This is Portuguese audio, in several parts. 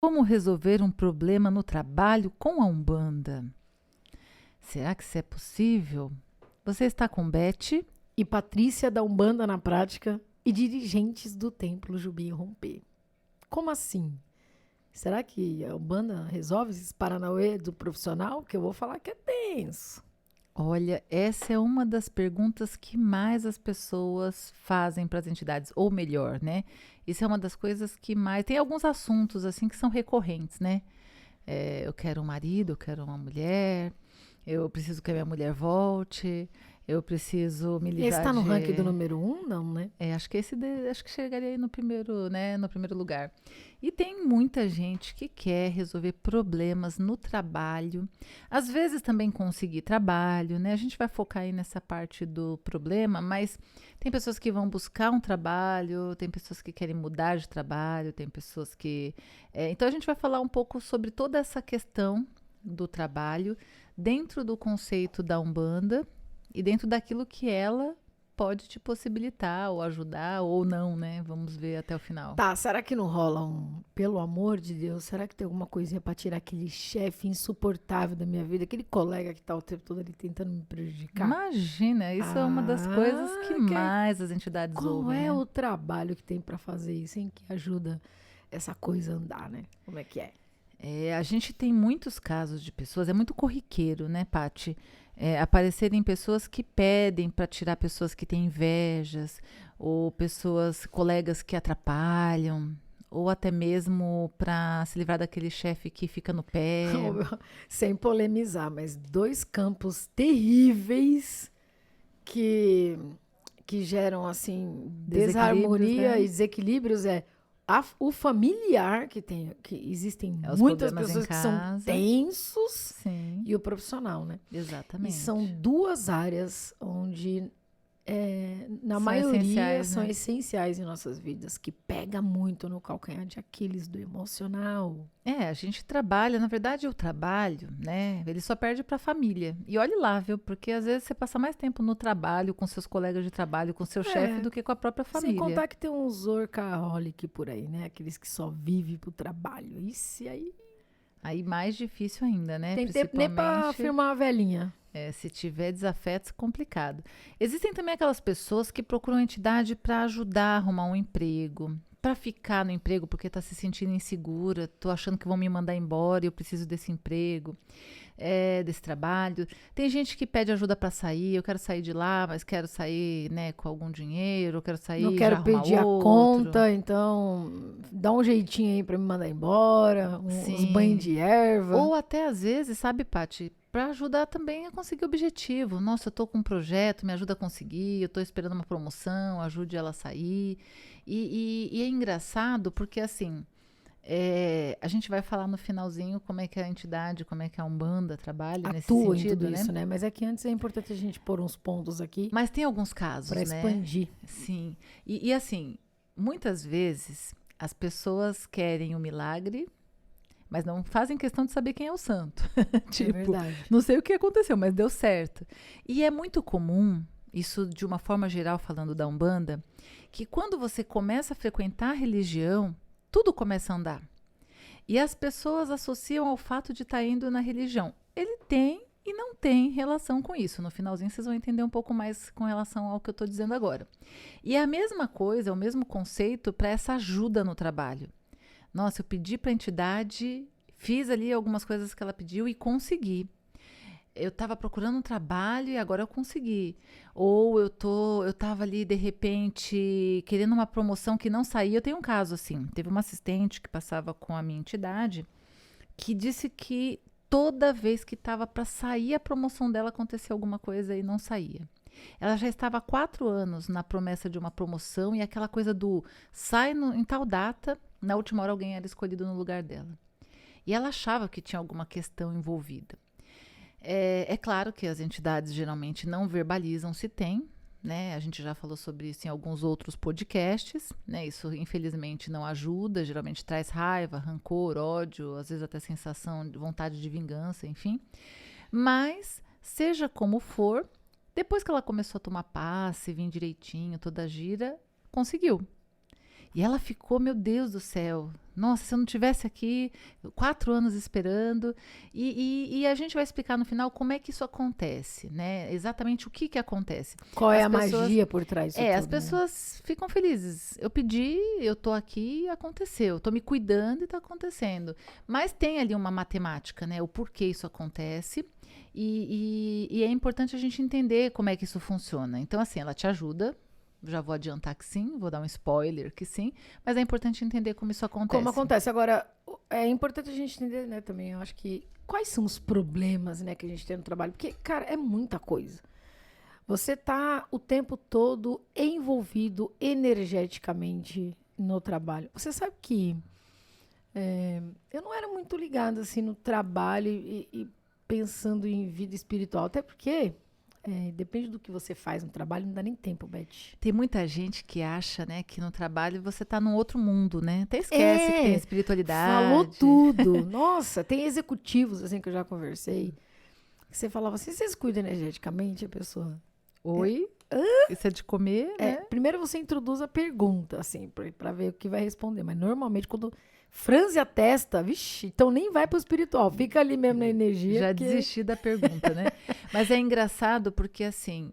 como resolver um problema no trabalho com a Umbanda. Será que isso é possível? Você está com Beth e Patrícia da Umbanda na Prática e dirigentes do Templo Jubi Romper. Como assim? Será que a Umbanda resolve esses paranauê do profissional? Que eu vou falar que é tenso. Olha, essa é uma das perguntas que mais as pessoas fazem para as entidades, ou melhor, né? Isso é uma das coisas que mais... Tem alguns assuntos, assim, que são recorrentes, né? Eu quero um marido, eu quero uma mulher, eu preciso que a minha mulher volte, eu preciso me livrar Esse tá no de... ranking do número 1, não, né? acho que acho que chegaria aí no primeiro, né, no primeiro lugar. E tem muita gente que quer resolver problemas no trabalho, às vezes também conseguir trabalho, né? A gente vai focar aí nessa parte do problema, mas tem pessoas que vão buscar um trabalho, tem pessoas que querem mudar de trabalho, tem pessoas que... então a gente vai falar um pouco sobre toda essa questão do trabalho dentro do conceito da Umbanda e dentro daquilo que ela pode te possibilitar ou ajudar ou não, né? Vamos ver até o final. Tá, será que não rola pelo amor de Deus, será que tem alguma coisinha pra tirar aquele chefe insuportável da minha vida, aquele colega que tá o tempo todo ali tentando me prejudicar? Imagina, isso é uma das coisas que mais as entidades Qual ouvem, é né? o trabalho que tem pra fazer isso, hein? Que ajuda essa coisa a andar, né? Como é que é? A gente tem muitos casos de pessoas, é muito corriqueiro, né, Paty? Aparecerem pessoas que pedem para tirar pessoas que têm invejas, ou pessoas, colegas que atrapalham, ou até mesmo para se livrar daquele chefe que fica no pé. Sem polemizar, mas 2 campos terríveis que geram, assim, desarmonia, né? e desequilíbrios o familiar, que existem Os muitas problemas pessoas em que são casa. tensos, Sim, e o profissional, né? exatamente. E são 2 áreas onde, na São maioria, essenciais, são né? essenciais em nossas vidas, que pega muito no calcanhar de Aquiles do emocional. A gente trabalha, na verdade o trabalho, né, ele só perde para a família. E olhe lá, viu, porque às vezes você passa mais tempo no trabalho, com seus colegas de trabalho, com seu chefe, do que com a própria família. Sem contar que tem uns workaholic por aí, né? Aqueles que só vivem pro trabalho. Isso aí... Aí mais difícil ainda, né? Tem tempo nem pra firmar uma velhinha. Se tiver desafetos, complicado. Existem também aquelas pessoas que procuram a entidade para ajudar a arrumar um emprego, para ficar no emprego porque está se sentindo insegura, estou achando que vão me mandar embora e eu preciso desse emprego, desse trabalho. Tem gente que pede ajuda para sair, eu quero sair de lá, mas quero sair, né, com algum dinheiro, eu quero sair não e quero já arrumar pedir outro. a conta, então dá um jeitinho aí para me mandar embora, uns banhos de erva. Ou até às vezes, sabe, Paty, para ajudar também a conseguir o objetivo. Nossa, eu tô com um projeto, me ajuda a conseguir, eu tô esperando uma promoção, ajude ela a sair. E é engraçado porque, assim, a gente vai falar no finalzinho como é que a entidade, como é que a Umbanda trabalha nesse Atua sentido, em tudo né? isso, né? Mas é que antes é importante a gente pôr uns pontos aqui. Mas tem alguns casos, para expandir. Sim. E assim, muitas vezes as pessoas querem o milagre, mas não fazem questão de saber quem é o santo. É verdade. Não sei o que aconteceu, mas deu certo. E é muito comum, isso de uma forma geral falando da Umbanda, que quando você começa a frequentar a religião, tudo começa a andar. E as pessoas associam ao fato de estar indo na religião. Ele tem e não tem relação com isso. No finalzinho vocês vão entender um pouco mais com relação ao que eu estou dizendo agora. E é a mesma coisa, é o mesmo conceito para essa ajuda no trabalho. Nossa, eu pedi para a entidade, fiz ali algumas coisas que ela pediu e consegui. Eu estava procurando um trabalho e agora eu consegui. Ou eu estava ali, de repente, querendo uma promoção que não saía. Eu tenho um caso assim, teve uma assistente que passava com a minha entidade que disse que toda vez que estava para sair a promoção dela, acontecia alguma coisa e não saía. Ela já estava há 4 anos na promessa de uma promoção e aquela coisa do sai em tal data, na última hora alguém era escolhido no lugar dela. E ela achava que tinha alguma questão envolvida. É claro que as entidades geralmente não verbalizam se tem, né? A gente já falou sobre isso em alguns outros podcasts, né? Isso infelizmente não ajuda, geralmente traz raiva, rancor, ódio, às vezes até sensação de vontade de vingança, enfim. Mas, seja como for, depois que ela começou a tomar passe, vir direitinho, toda gira, conseguiu. E ela ficou, meu Deus do céu, Nossa, se eu não tivesse aqui 4 anos esperando. E a gente vai explicar no final como é que isso acontece, né? Exatamente o que acontece. Qual é As a pessoas- magia por trás disso As tudo, né? pessoas ficam felizes. Eu pedi, eu tô aqui e aconteceu. Eu tô me cuidando e tá acontecendo. Mas tem ali uma matemática, né? O porquê isso acontece. E é importante a gente entender como é que isso funciona. Então, assim, ela te ajuda. Já vou adiantar que sim, vou dar um spoiler que sim. Mas é importante entender como isso acontece. Como acontece. Agora, é importante a gente entender, né, também, eu acho que quais são os problemas, né, que a gente tem no trabalho. Porque, cara, é muita coisa. Você tá o tempo todo envolvido energeticamente no trabalho. Você sabe que eu não era muito ligada, assim, no trabalho e pensando em vida espiritual. Até porque depende do que você faz no trabalho, não dá nem tempo, Beth. Tem muita gente que acha, né, que no trabalho você tá num outro mundo, né? Até esquece que tem espiritualidade. Falou tudo. Nossa, tem executivos, assim, que eu já conversei, que você falava assim, vocês cuidam energeticamente a pessoa? Oi? Isso é de comer, né? Primeiro você introduz a pergunta, assim, pra ver o que vai responder. Mas normalmente quando franze a testa, vixe, então nem vai pro espiritual, fica ali mesmo na energia. Já porque- desisti da pergunta, né? Mas é engraçado porque, assim,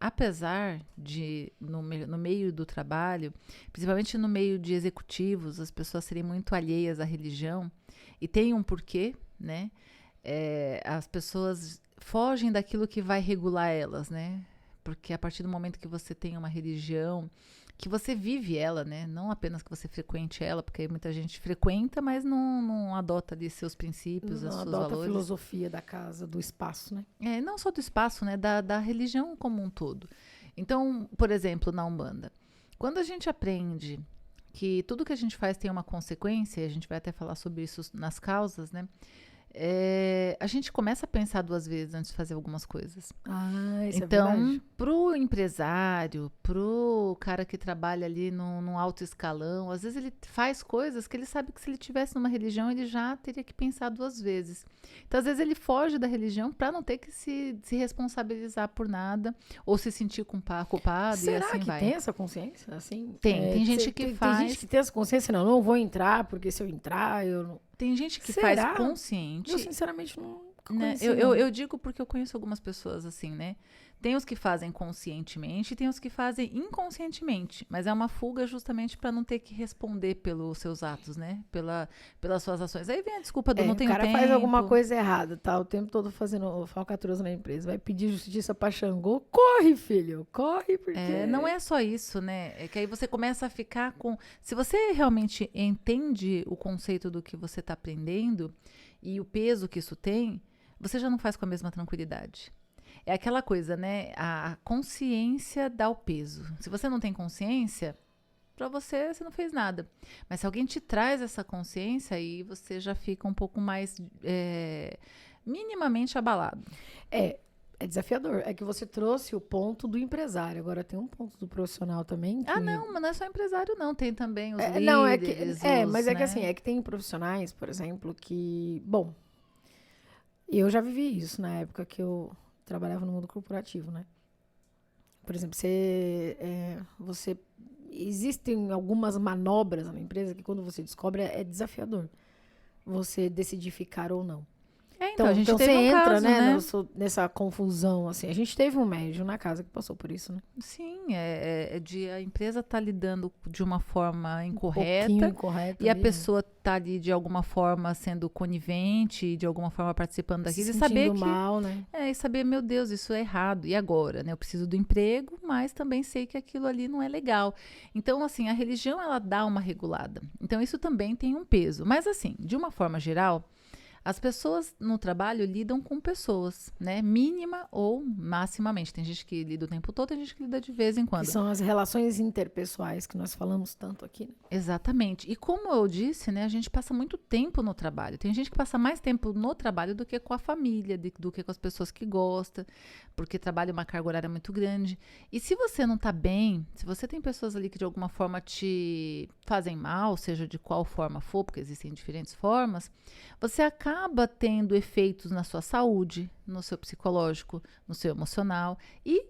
apesar de, no meio do trabalho, principalmente no meio de executivos, as pessoas serem muito alheias à religião, e tem um porquê, né? As pessoas fogem daquilo que vai regular elas, né? Porque a partir do momento que você tem uma religião, que você vive ela, né? Não apenas que você frequente ela, porque muita gente frequenta, mas não adota ali seus princípios, Não os seus adota a valores. filosofia da casa, do espaço, né? Não só do espaço, né? Da religião como um todo. Então, por exemplo, na Umbanda, quando a gente aprende que tudo que a gente faz tem uma consequência, e a gente vai até falar sobre isso nas causas, né? A gente começa a pensar 2 vezes antes de fazer algumas coisas. Isso é Então, verdade. pro empresário, pro cara que trabalha ali num alto escalão, às vezes ele faz coisas que ele sabe que se ele tivesse numa religião, ele já teria que pensar 2 vezes. Então, às vezes ele foge da religião para não ter que se responsabilizar por nada ou se sentir culpado e Será assim que vai. tem essa consciência? Assim, Tem gente que tem faz. gente que tem essa consciência, não vou entrar, porque se eu entrar, eu não. Tem gente que Será? faz consciente. Eu, sinceramente, não Né? conheci, Eu não. eu digo porque eu conheço algumas pessoas assim, né? Tem os que fazem conscientemente e tem os que fazem inconscientemente. Mas é uma fuga justamente para não ter que responder pelos seus atos, né? Pelas suas ações. Aí vem a desculpa do não O tenho cara tempo. faz alguma coisa errada, tá? O tempo todo fazendo falcatrua na empresa. Vai pedir justiça pra Xangô. Corre, filho. Corre, porque... Não é só isso, né? É que aí você começa a ficar com... Se você realmente entende o conceito do que você está aprendendo e o peso que isso tem, você já não faz com a mesma tranquilidade. É aquela coisa, né? A consciência dá o peso. Se você não tem consciência, para você não fez nada. Mas se alguém te traz essa consciência, aí você já fica um pouco mais minimamente abalado. É desafiador. É que você trouxe o ponto do empresário. Agora tem um ponto do profissional também. Que... Não, mas não é só empresário, não. Tem também os líderes. Não, mas é que né? assim, é que tem profissionais, por exemplo, que... Bom, eu já vivi isso na época que eu trabalhava no mundo corporativo, né? Por exemplo, você existem algumas manobras na empresa que quando você descobre é desafiador. Você decidir ficar ou não. Então a gente teve você um entra, caso, né, nessa confusão, assim. A gente teve um médium na casa que passou por isso, né? Sim, a empresa tá lidando de uma forma Um incorreta. pouquinho incorreta. E a ali, pessoa tá ali de alguma forma sendo conivente, de alguma forma participando né? daquilo, Se e saber sentindo que mal, né? e saber, meu Deus, isso é errado. E agora, né? Eu preciso do emprego, mas também sei que aquilo ali não é legal. Então, assim, a religião ela dá uma regulada. Então, isso também tem um peso. Mas assim, de uma forma geral, as pessoas no trabalho lidam com pessoas, né? Mínima ou maximamente. Tem gente que lida o tempo todo, tem gente que lida de vez em quando. Que são as relações interpessoais que nós falamos tanto aqui, né? Exatamente. E como eu disse, né, a gente passa muito tempo no trabalho. Tem gente que passa mais tempo no trabalho do que com a família, do que com as pessoas que gosta, porque trabalha uma carga horária muito grande. E se você não tá bem, se você tem pessoas ali que de alguma forma te fazem mal, seja de qual forma for, porque existem diferentes formas, você acaba tendo efeitos na sua saúde, no seu psicológico, no seu emocional e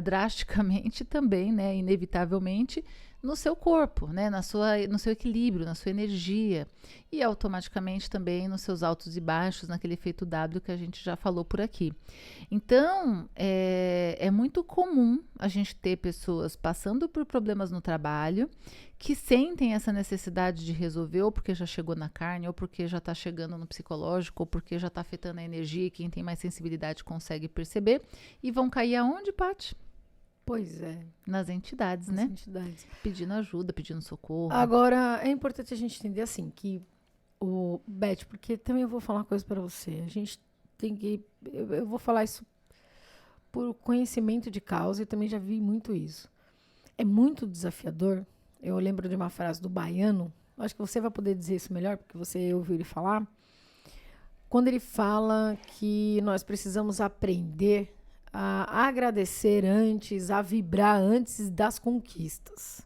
drasticamente também, né, inevitavelmente, no seu corpo, né? No seu equilíbrio, na sua energia. E automaticamente também nos seus altos e baixos, naquele efeito W que a gente já falou por aqui. Então, é muito comum a gente ter pessoas passando por problemas no trabalho que sentem essa necessidade de resolver, ou porque já chegou na carne, ou porque já está chegando no psicológico, ou porque já está afetando a energia, e quem tem mais sensibilidade consegue perceber, e vão cair aonde, Paty? Pois é. Nas entidades, Nas né? entidades. Pedindo ajuda, pedindo socorro. Agora, é importante a gente entender assim, que Beth, porque também eu vou falar uma coisa para você. A gente tem que... Eu vou falar isso por conhecimento de causa e também já vi muito isso. É muito desafiador. Eu lembro de uma frase do Baiano, acho que você vai poder dizer isso melhor, porque você ouviu ele falar, quando ele fala que nós precisamos aprender a agradecer antes, a vibrar antes das conquistas.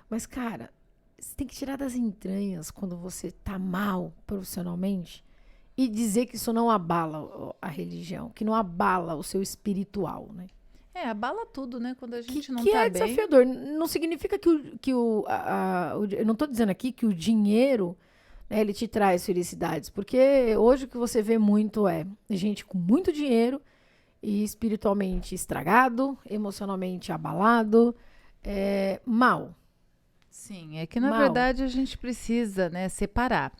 Mas, cara, você tem que tirar das entranhas quando você tá mal profissionalmente e dizer que isso não abala a religião, que não abala o seu espiritual, né? Abala tudo, né? Quando a gente não que tá é bem. desafiador. Não significa eu não estou dizendo aqui que o dinheiro, né, ele te traz felicidades, porque hoje o que você vê muito é gente com muito dinheiro e espiritualmente estragado, emocionalmente abalado, mal. Sim, é que na Mal. verdade a gente precisa, né, separar.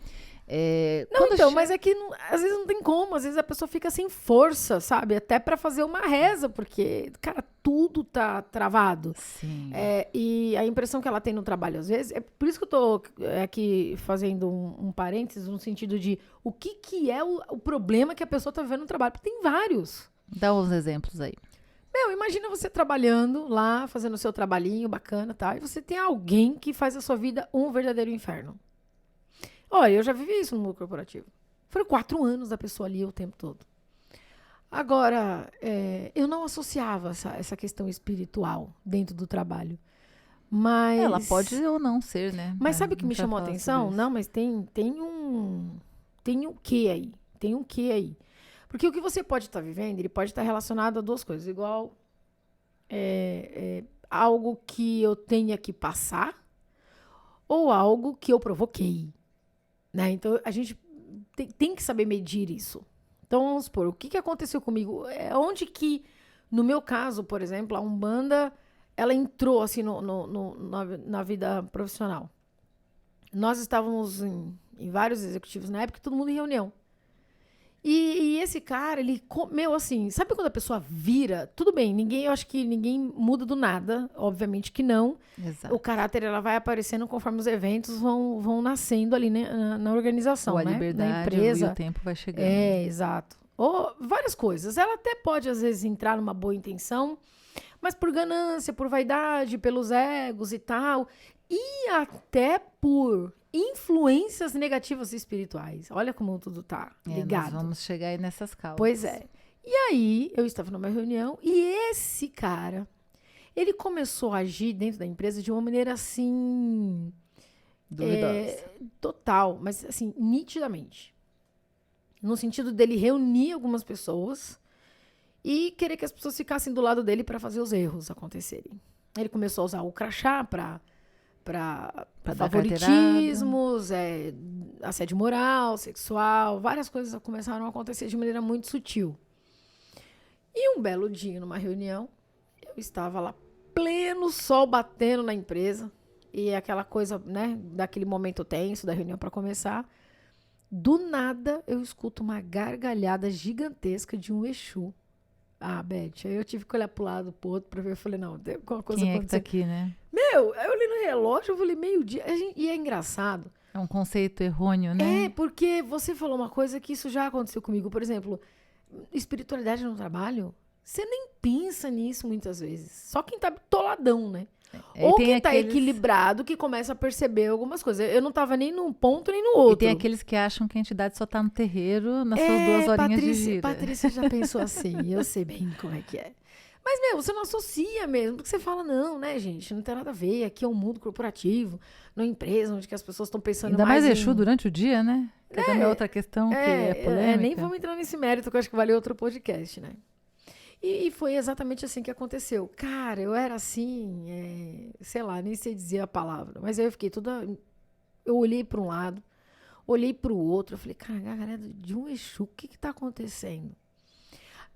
Não, então, mas é que às vezes não tem como, às vezes a pessoa fica sem força, sabe? Até pra fazer uma reza, porque, cara, tudo tá travado. Sim. E a impressão que ela tem no trabalho, às vezes, é por isso que eu tô aqui fazendo um parênteses, no sentido de o que é o problema que a pessoa tá vivendo no trabalho, porque tem vários. Dá uns exemplos aí. Meu, imagina você trabalhando lá, fazendo o seu trabalhinho bacana, tá? E você tem alguém que faz a sua vida um verdadeiro inferno. Olha, eu já vivi isso no mundo corporativo. Foram 4 anos da pessoa ali o tempo todo. Agora, eu não associava essa questão espiritual dentro do trabalho. Mas... Ela pode ou não ser, né? Mas sabe o que me chamou a atenção? Não, mas tem um quê aí. Tem um quê aí. Porque o que você pode estar vivendo, ele pode estar relacionado a 2 coisas. Igual algo que eu tenha que passar ou algo que eu provoquei. Né? Então, a gente tem que saber medir isso. Então, vamos supor, o que aconteceu comigo? Onde que, no meu caso, por exemplo, a Umbanda, ela entrou assim na vida profissional. Nós estávamos em vários executivos na época, todo mundo em reunião. E esse cara, ele comeu assim, sabe quando a pessoa vira? Tudo bem, eu acho que ninguém muda do nada, obviamente que não. Exato. O caráter, ela vai aparecendo conforme os eventos vão nascendo ali, né, na organização, Ou a né? liberdade, na empresa. E o tempo vai chegando. Exato. Ou várias coisas. Ela até pode, às vezes, entrar numa boa intenção, mas por ganância, por vaidade, pelos egos e tal, e até por influências negativas espirituais. Olha como tudo tá ligado. Nós vamos chegar aí nessas causas. Pois é. E aí, eu estava numa reunião e esse cara, ele começou a agir dentro da empresa de uma maneira assim... duvidosa. Total, mas assim, nitidamente. No sentido dele reunir algumas pessoas e querer que as pessoas ficassem do lado dele para fazer os erros acontecerem. Ele começou a usar o crachá para favoritismos, assédio moral, sexual, várias coisas começaram a acontecer de maneira muito sutil. E um belo dia, numa reunião, eu estava lá, pleno sol batendo na empresa, e aquela coisa, né, daquele momento tenso da reunião para começar. Do nada, eu escuto uma gargalhada gigantesca de um Exu. Ah, Beth, aí eu tive que olhar pro lado, pro outro, pra ver. Eu falei, não, tem alguma coisa Quem acontecendo. é que tá aqui, né? Meu, aí eu olhei no relógio, eu falei, meio-dia. E é engraçado. É um conceito errôneo, né? Porque você falou uma coisa que isso já aconteceu comigo. Por exemplo, espiritualidade no trabalho, você nem pensa nisso muitas vezes. Só quem tá toladão, né? Ou quem tá equilibrado, que começa a perceber algumas coisas. Eu não tava nem num ponto, nem no outro. E tem aqueles que acham que a entidade só tá no terreiro nas suas 2 horinhas de gira. Patrícia já pensou assim, eu sei bem como é que é. Mas, você não associa mesmo, porque você fala, não, né, gente, não tem nada a ver, aqui é um mundo corporativo, numa empresa onde que as pessoas estão pensando Ainda mais em... Exu durante o dia, né? Que é também outra questão que é polêmica. Nem vamos entrar nesse mérito, que eu acho que vale outro podcast, né? E foi exatamente assim que aconteceu. Cara, eu era assim, sei lá, nem sei dizer a palavra, mas aí eu fiquei toda. Eu olhei para um lado, olhei para o outro, eu falei, cara, galera de um Exu, o que que tá acontecendo?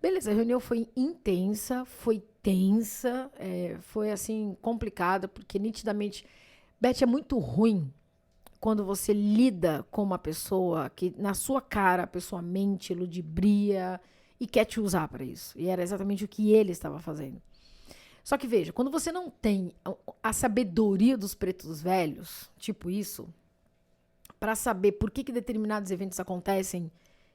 Beleza, a reunião foi intensa, foi tensa, foi assim, complicada, porque nitidamente, Beth, é muito ruim quando você lida com uma pessoa que na sua cara a pessoa mente, ludibria e quer te usar para isso. E era exatamente o que ele estava fazendo. Só que veja, quando você não tem a sabedoria dos pretos velhos, tipo isso, para saber por que determinados eventos acontecem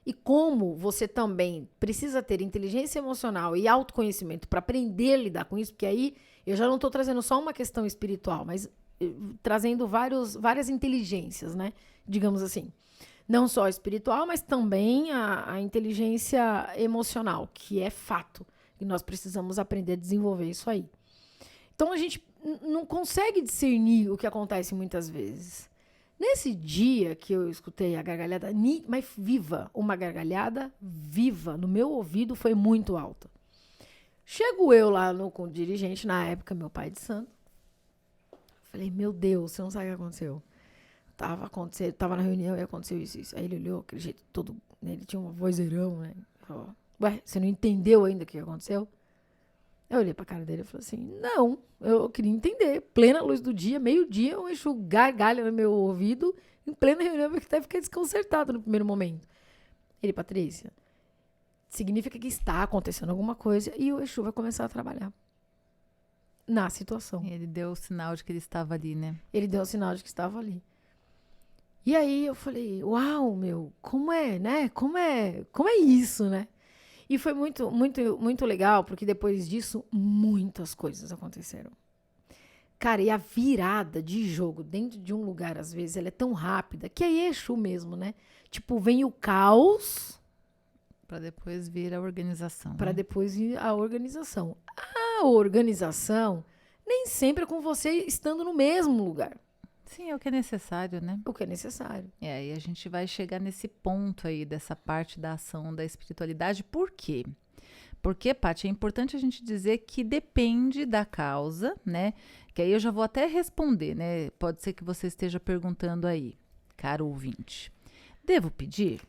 e como você também precisa ter inteligência emocional e autoconhecimento para aprender a lidar com isso, porque aí eu já não estou trazendo só uma questão espiritual, mas trazendo várias inteligências, né? Digamos assim. Não só espiritual, mas também a inteligência emocional, que é fato. E nós precisamos aprender a desenvolver isso aí. Então, a gente não consegue discernir o que acontece muitas vezes. Nesse dia que eu escutei a gargalhada, mas viva, uma gargalhada viva, no meu ouvido foi muito alta. Chego eu lá com o dirigente, na época, meu pai de santo. Falei, meu Deus, você não sabe o que aconteceu. Tava na reunião e aconteceu isso. Aí ele olhou, aquele jeito todo, né, ele tinha um vozeirão, né? Falou, ué, você não entendeu ainda o que aconteceu? Eu olhei pra cara dele e falei assim, não, eu queria entender. Plena luz do dia, meio-dia, um Exu gargalha no meu ouvido, em plena reunião, porque até fiquei desconcertado no primeiro momento. Ele, Patrícia, significa que está acontecendo alguma coisa e o Exu vai começar a trabalhar na situação. Ele deu o sinal de que ele estava ali, né? Ele deu o sinal de que estava ali. E aí eu falei, uau, meu, como é, né? Como é isso, né? E foi muito, muito, muito legal, porque depois disso, muitas coisas aconteceram. Cara, e a virada de jogo dentro de um lugar, às vezes, ela é tão rápida, que é Exu mesmo, né? Tipo, vem o caos... Para depois vir a organização. Para depois vir a organização. A organização nem sempre é com você estando no mesmo lugar. Sim, é o que é necessário, né? O que é necessário. E aí a gente vai chegar nesse ponto aí, dessa parte da ação da espiritualidade. Por quê? Porque, Paty, é importante a gente dizer que depende da causa, né? Que aí eu já vou até responder, né? Pode ser que você esteja perguntando aí, caro ouvinte. Devo pedir?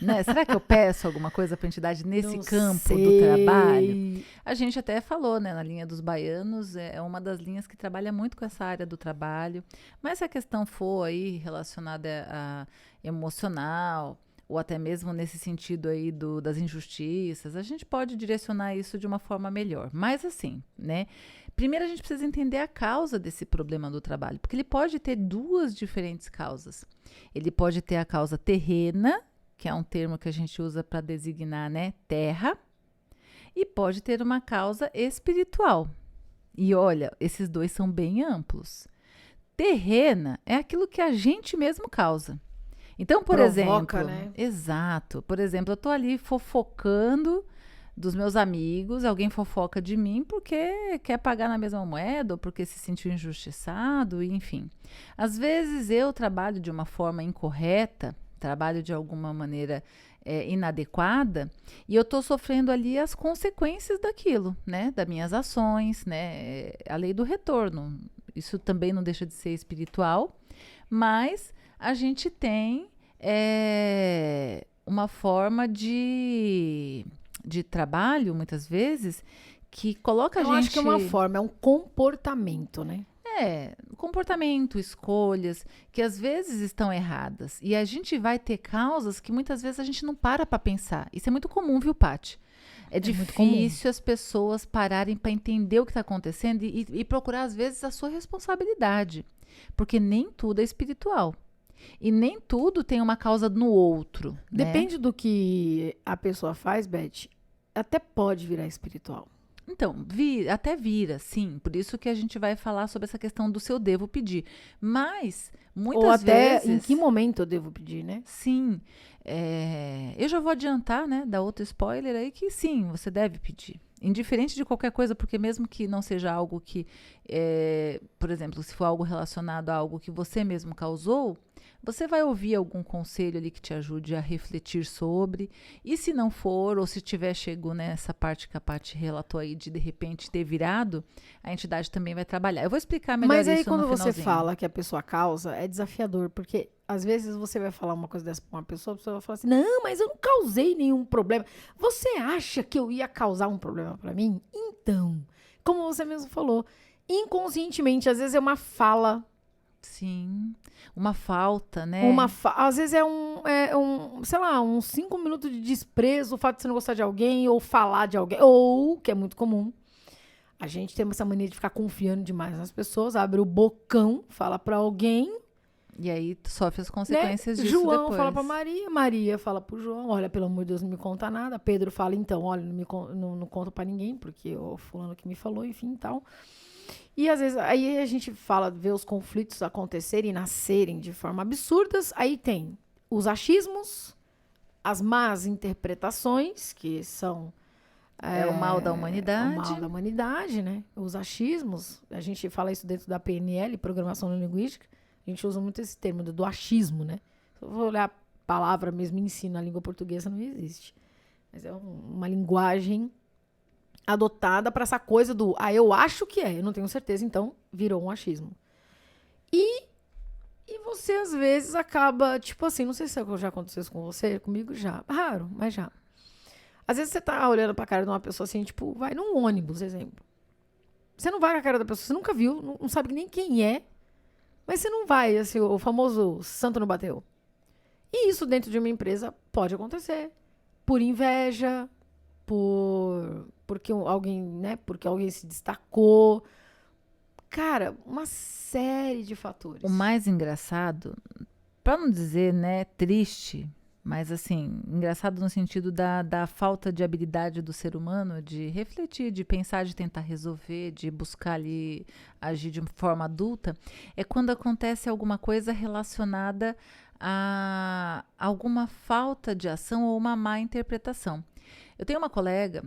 Né? Será que eu peço alguma coisa para a entidade nesse campo do trabalho? A gente até falou, né, na linha dos baianos, é uma das linhas que trabalha muito com essa área do trabalho. Mas se a questão for aí relacionada a emocional, ou até mesmo nesse sentido aí das injustiças, a gente pode direcionar isso de uma forma melhor. Mas assim, né? Primeiro a gente precisa entender a causa desse problema do trabalho, porque ele pode ter duas diferentes causas. Ele pode ter a causa terrena, que é um termo que a gente usa para designar, né, terra, e pode ter uma causa espiritual. E olha, esses dois são bem amplos. Terrena é aquilo que a gente mesmo causa. Então, por Provoca, exemplo, né? Exato. Por exemplo, eu tô ali fofocando dos meus amigos, alguém fofoca de mim porque quer pagar na mesma moeda ou porque se sentiu injustiçado, enfim. Às vezes eu trabalho de uma forma incorreta, trabalho de alguma maneira inadequada e eu estou sofrendo ali as consequências daquilo, né? Das minhas ações, né? A lei do retorno. Isso também não deixa de ser espiritual, mas a gente tem uma forma de trabalho, muitas vezes, que coloca a gente... Eu acho que é uma forma, é um comportamento, né? Comportamento, escolhas, que às vezes estão erradas. E a gente vai ter causas que muitas vezes a gente não para pensar. Isso é muito comum, viu, Paty? É difícil as pessoas pararem para entender o que está acontecendo e procurar, às vezes, a sua responsabilidade. Porque nem tudo é espiritual. E nem tudo tem uma causa no outro. Depende do que a pessoa faz, Beth, até pode virar espiritual. Então, até vira, sim. Por isso que a gente vai falar sobre essa questão do se eu devo pedir. Mas, muitas vezes... Ou até em que momento eu devo pedir, né? Sim. Eu já vou adiantar, né? Dar outro spoiler aí, que sim, você deve pedir. Indiferente de qualquer coisa, porque mesmo que não seja algo que... por exemplo, se for algo relacionado a algo que você mesmo causou, você vai ouvir algum conselho ali que te ajude a refletir sobre. E se não for, ou se tiver chegado nessa parte que a Paty relatou aí de repente ter virado, a entidade também vai trabalhar. Eu vou explicar melhor Mas aí isso no quando você finalzinho. fala que a pessoa causa, é desafiador, porque às vezes você vai falar uma coisa dessa pra uma pessoa, a pessoa vai falar assim, não, mas eu não causei nenhum problema. Você acha que eu ia causar um problema pra mim? Então, como você mesmo falou, inconscientemente, às vezes é uma fala. Sim, uma falta, né? Às vezes sei lá, uns 5 minutos de desprezo, o fato de você não gostar de alguém, ou falar de alguém, ou, que é muito comum, a gente tem essa mania de ficar confiando demais nas pessoas, abre o bocão, fala pra alguém, E aí tu sofre as né? consequências disso João depois. fala pra Maria, Maria fala pro João, olha, pelo amor de Deus, não me conta nada. Pedro fala, então, olha, não conta pra ninguém, porque o fulano que me falou, enfim, e tal. E às vezes, aí a gente vê os conflitos acontecerem e nascerem de forma absurdas. Aí tem os achismos, as más interpretações, que são É o mal da o humanidade. mal da humanidade, né? Os achismos, a gente fala isso dentro da PNL, Programação Não Linguística, a gente usa muito esse termo do achismo, né? Se eu for olhar a palavra mesmo em si na língua portuguesa, não existe. Mas é uma linguagem adotada para essa coisa do, eu acho que é, eu não tenho certeza, então virou um achismo. E você às vezes acaba, tipo assim, não sei se já aconteceu isso com você, comigo já, raro, mas já. Às vezes você tá olhando pra cara de uma pessoa assim, tipo, vai num ônibus, exemplo. Você não vai com a cara da pessoa, você nunca viu, não sabe nem quem é, mas você não vai, assim, o famoso santo não bateu. E isso dentro de uma empresa pode acontecer. Por inveja, porque alguém, né? Porque alguém se destacou. Cara, uma série de fatores. O mais engraçado, para não dizer, né, triste, mas assim, engraçado no sentido da falta de habilidade do ser humano de refletir, de pensar, de tentar resolver, de buscar ali agir de forma adulta, é quando acontece alguma coisa relacionada a alguma falta de ação ou uma má interpretação. Eu tenho uma colega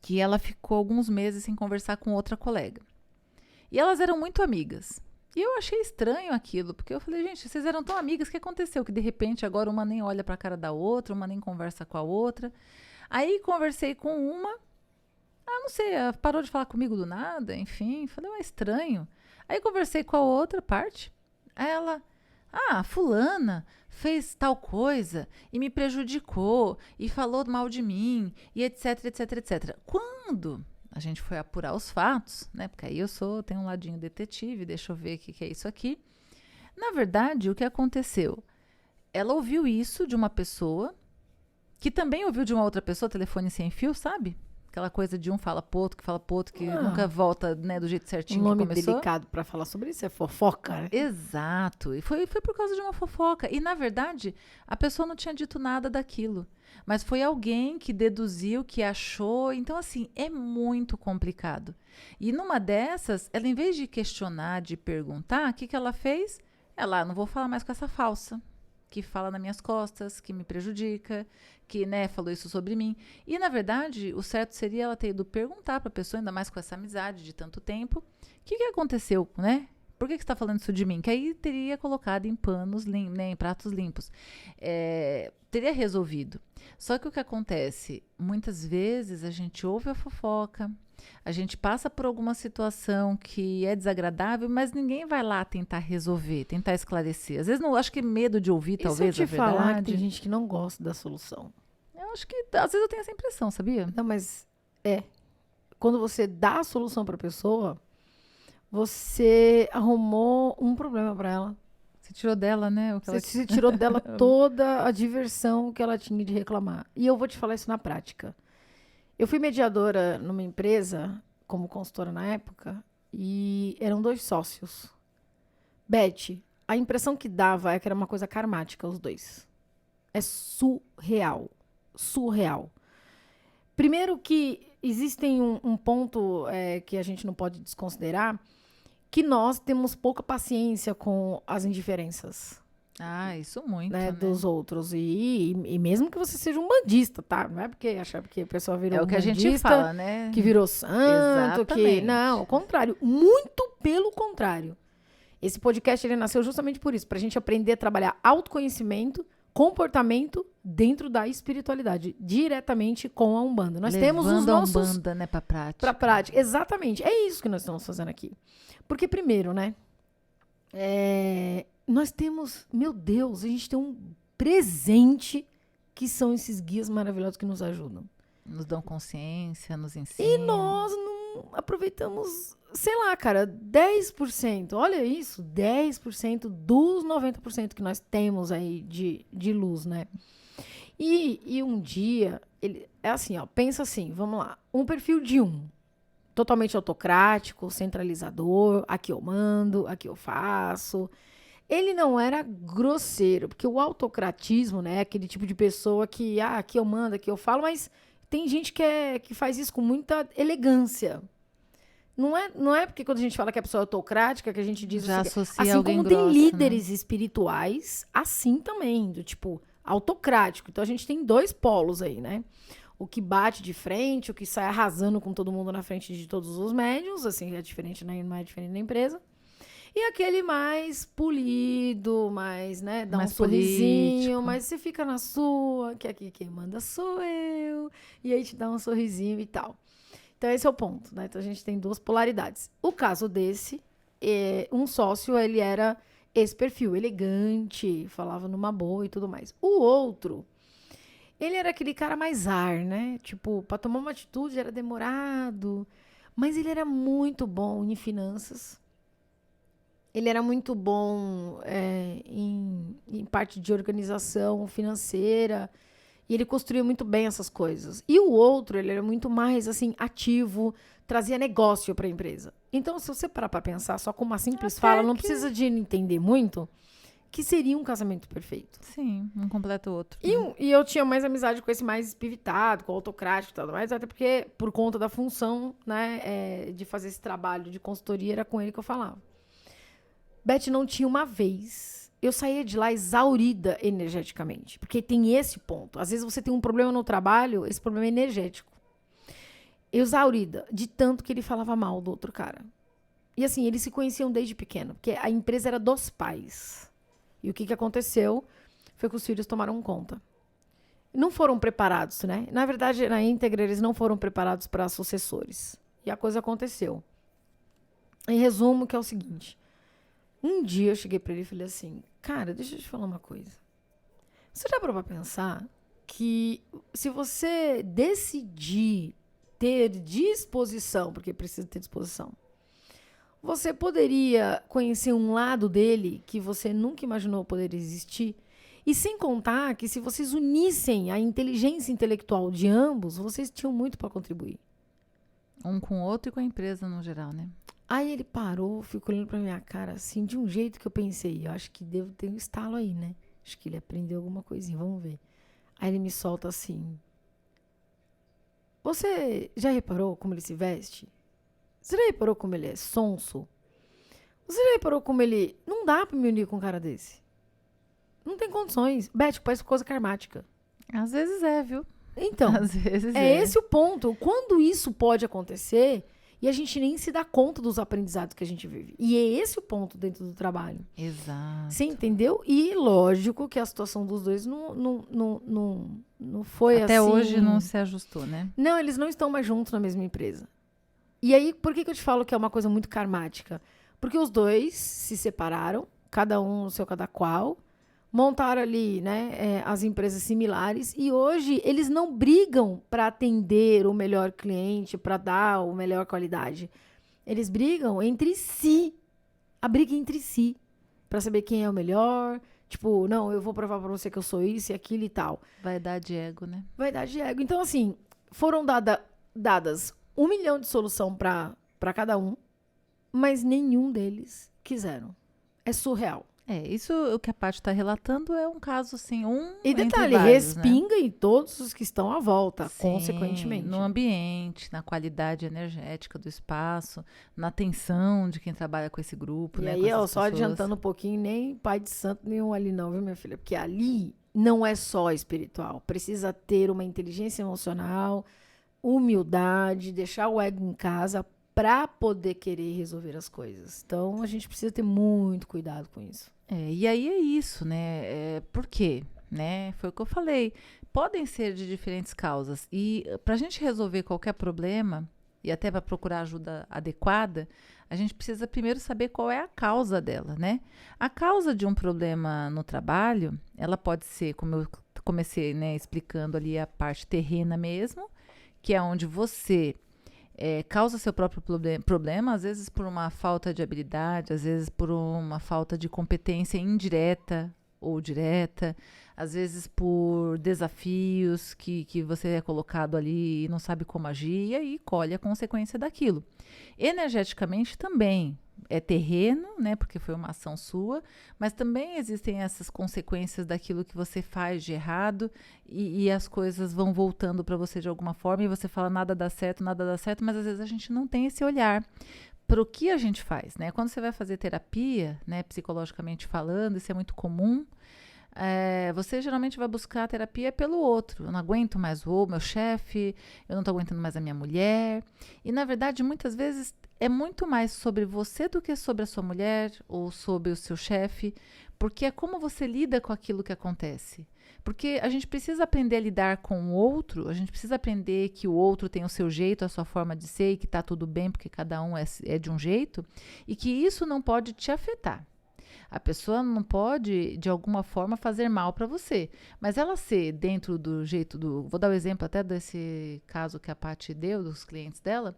que ela ficou alguns meses sem conversar com outra colega. E elas eram muito amigas. E eu achei estranho aquilo, porque eu falei, gente, vocês eram tão amigas, o que aconteceu? Que de repente agora uma nem olha pra cara da outra, uma nem conversa com a outra. Aí conversei com uma, não sei, ela parou de falar comigo do nada, enfim, falei, estranho. Aí conversei com a outra parte, aí ela, fulana fez tal coisa e me prejudicou e falou mal de mim e etc, etc, etc. Quando a gente foi apurar os fatos, né? Porque aí tenho um ladinho detetive, deixa eu ver o que é isso aqui. Na verdade, o que aconteceu? Ela ouviu isso de uma pessoa que também ouviu de uma outra pessoa, telefone sem fio, sabe? Aquela coisa de um fala pro outro, que fala pro outro, que nunca volta, né, do jeito certinho que começou. Um nome delicado pra falar sobre isso é fofoca, né? Exato. E foi por causa de uma fofoca. E, na verdade, a pessoa não tinha dito nada daquilo. Mas foi alguém que deduziu, que achou. Então, assim, é muito complicado. E numa dessas, ela, em vez de questionar, de perguntar, o que ela fez? Ela, não vou falar mais com essa falsa, que fala nas minhas costas, que me prejudica, que, né, falou isso sobre mim. E, na verdade, o certo seria ela ter ido perguntar para a pessoa, ainda mais com essa amizade de tanto tempo, o que aconteceu, né? Por que você está falando isso de mim? Que aí teria colocado em panos, né, em pratos limpos. Teria resolvido. Só que o que acontece? Muitas vezes a gente ouve a fofoca, a gente passa por alguma situação que é desagradável, mas ninguém vai lá tentar resolver, tentar esclarecer. Às vezes, não, acho que medo de ouvir, talvez, se eu te a verdade. falar que tem gente que não gosta da solução. Eu acho que, às vezes, eu tenho essa impressão, sabia? Não, mas quando você dá a solução pra pessoa, você arrumou um problema pra ela. Você tirou dela, né? Você tirou dela toda a diversão que ela tinha de reclamar. E eu vou te falar isso na prática. Eu fui mediadora numa empresa, como consultora na época, e eram 2 sócios. Beth, a impressão que dava é que era uma coisa karmática, os 2. É surreal. Surreal. Primeiro que existem um ponto que a gente não pode desconsiderar, que nós temos pouca paciência com as indiferenças. Isso muito, né? Dos outros. E mesmo que você seja um bandista, tá? Não é porque achar que a pessoa virou É o que a gente fala, né? Que virou santo, Exatamente. Não, ao contrário. Muito pelo contrário. Esse podcast ele nasceu justamente por isso, pra gente aprender a trabalhar autoconhecimento, comportamento dentro da espiritualidade, diretamente com a Umbanda. Nós temos os nossos... a Umbanda, né, pra prática. Pra prática, exatamente. É isso que nós estamos fazendo aqui. Porque primeiro, né, nós temos, meu Deus, a gente tem um presente que são esses guias maravilhosos que nos ajudam. Nos dão consciência, nos ensinam. E nós não aproveitamos, sei lá, cara, 10%. Olha isso, 10% dos 90% que nós temos aí de luz, né? E um dia, é assim, ó, pensa assim, vamos lá. Um perfil de totalmente autocrático, centralizador, aqui eu mando, aqui eu faço. Ele não era grosseiro, porque o autocratismo, né, é aquele tipo de pessoa que, aqui eu mando, aqui eu falo, mas tem gente que faz isso com muita elegância. Não é porque quando a gente fala que a pessoa é autocrática que a gente diz já assim, associa assim alguém como grosso, tem líderes né? espirituais, assim também, do tipo autocrático. Então a gente tem dois polos aí, né? O que bate de frente, o que sai arrasando com todo mundo na frente de todos os médiuns, assim, é diferente, né? Não é diferente na empresa. E aquele mais polido, mais, né, dá Mais um sorrisinho, político. mas você fica na sua, que aqui quem manda sou eu, e aí te dá um sorrisinho e tal. Então esse é o ponto, né? Então a gente tem duas polaridades. O caso desse, um sócio, ele era esse perfil, elegante, falava numa boa e tudo mais. O outro, ele era aquele cara mais né? Tipo, pra tomar uma atitude era demorado, mas ele era muito bom em finanças. Ele era muito bom em parte de organização financeira. E ele construía muito bem essas coisas. E o outro, ele era muito mais, assim, ativo, trazia negócio para a empresa. Então, se você parar para pensar só com uma simples fala, não precisa de entender muito, que seria um casamento perfeito. Sim, um completa o outro. E eu tinha mais amizade com esse mais espivitado, com o autocrático e tudo mais, até porque, por conta da função, né, de fazer esse trabalho de consultoria, era com ele que eu falava. Beth, não tinha uma vez. Eu saía de lá exaurida energeticamente. Porque tem esse ponto. Às vezes você tem um problema no trabalho, esse problema é energético. Exaurida, de tanto que ele falava mal do outro cara. E assim, eles se conheciam desde pequeno. Porque a empresa era dos pais. E o que aconteceu foi que os filhos tomaram conta. Não foram preparados, né? Na verdade, na íntegra, eles não foram preparados para sucessores. E a coisa aconteceu. Em resumo, que é o seguinte... Um dia eu cheguei pra ele e falei assim, cara, deixa eu te falar uma coisa. Você já parou pra pensar que se você decidir ter disposição, porque precisa ter disposição, você poderia conhecer um lado dele que você nunca imaginou poder existir? E sem contar que se vocês unissem a inteligência intelectual de ambos, vocês tinham muito para contribuir. Um com o outro e com a empresa no geral, né? Aí ele parou, ficou olhando pra minha cara assim, de um jeito que eu pensei, eu acho que devo ter um estalo aí, né? Acho que ele aprendeu alguma coisinha, vamos ver. Aí ele me solta assim, você já reparou como ele se veste? Você já reparou como ele é sonso? Você já reparou como ele... Não dá pra me unir com um cara desse. Não tem condições. Beth, parece coisa karmática. Às vezes é, viu? Então, Às vezes é esse o ponto. Quando isso pode acontecer... E a gente nem se dá conta dos aprendizados que a gente vive. E é esse o ponto dentro do trabalho. Exato. Você entendeu? E lógico que a situação dos dois não foi assim... Até hoje não se ajustou, né? Não, eles não estão mais juntos na mesma empresa. E aí, por que eu te falo que é uma coisa muito karmática? Porque os dois se separaram, cada um no seu cada qual, montaram ali, né, as empresas similares e hoje eles não brigam para atender o melhor cliente, para dar a melhor qualidade. Eles brigam entre si. A briga entre si. Para saber quem é o melhor. Tipo, não, eu vou provar para você que eu sou isso e aquilo e tal. Vaidade e ego, né? Vaidade e ego. Então, assim, foram dadas 1 milhão de solução para cada um, mas nenhum deles quiseram. É surreal. Isso o que a Paty está relatando é um caso, assim, E detalhe, entre vários, respinga em todos os que estão à volta, Sim, consequentemente. no ambiente, na qualidade energética do espaço, na atenção de quem trabalha com esse grupo, E né? aí, com essas só pessoas. adiantando um pouquinho, nem pai de santo nenhum ali não, viu, minha filha? Porque ali não é só espiritual. Precisa ter uma inteligência emocional, humildade, deixar o ego em casa, para poder querer resolver as coisas. Então, a gente precisa ter muito cuidado com isso. E aí é isso, né? Por quê? Né? Foi o que eu falei. Podem ser de diferentes causas. E para a gente resolver qualquer problema, e até para procurar ajuda adequada, a gente precisa primeiro saber qual é a causa dela, né? A causa de um problema no trabalho, ela pode ser, como eu comecei, né, explicando ali, a parte terrena mesmo, que é onde você causa seu próprio problema, às vezes por uma falta de habilidade, às vezes por uma falta de competência indireta ou direta, às vezes por desafios que você é colocado ali e não sabe como agir, e aí colhe a consequência daquilo. Energeticamente também é terreno, né, porque foi uma ação sua, mas também existem essas consequências daquilo que você faz de errado e as coisas vão voltando para você de alguma forma e você fala nada dá certo, mas às vezes a gente não tem esse olhar para o que a gente faz, né? Quando você vai fazer terapia, né, psicologicamente falando, isso é muito comum. Você geralmente vai buscar a terapia pelo outro. Eu não aguento mais o meu chefe, eu não estou aguentando mais a minha mulher. E, na verdade, muitas vezes é muito mais sobre você do que sobre a sua mulher ou sobre o seu chefe, porque é como você lida com aquilo que acontece. Porque a gente precisa aprender a lidar com o outro, a gente precisa aprender que o outro tem o seu jeito, a sua forma de ser e que está tudo bem porque cada um é de um jeito e que isso não pode te afetar. A pessoa não pode, de alguma forma, fazer mal para você. Mas ela ser dentro do jeito do... Vou dar o exemplo até desse caso que a Paty deu, dos clientes dela.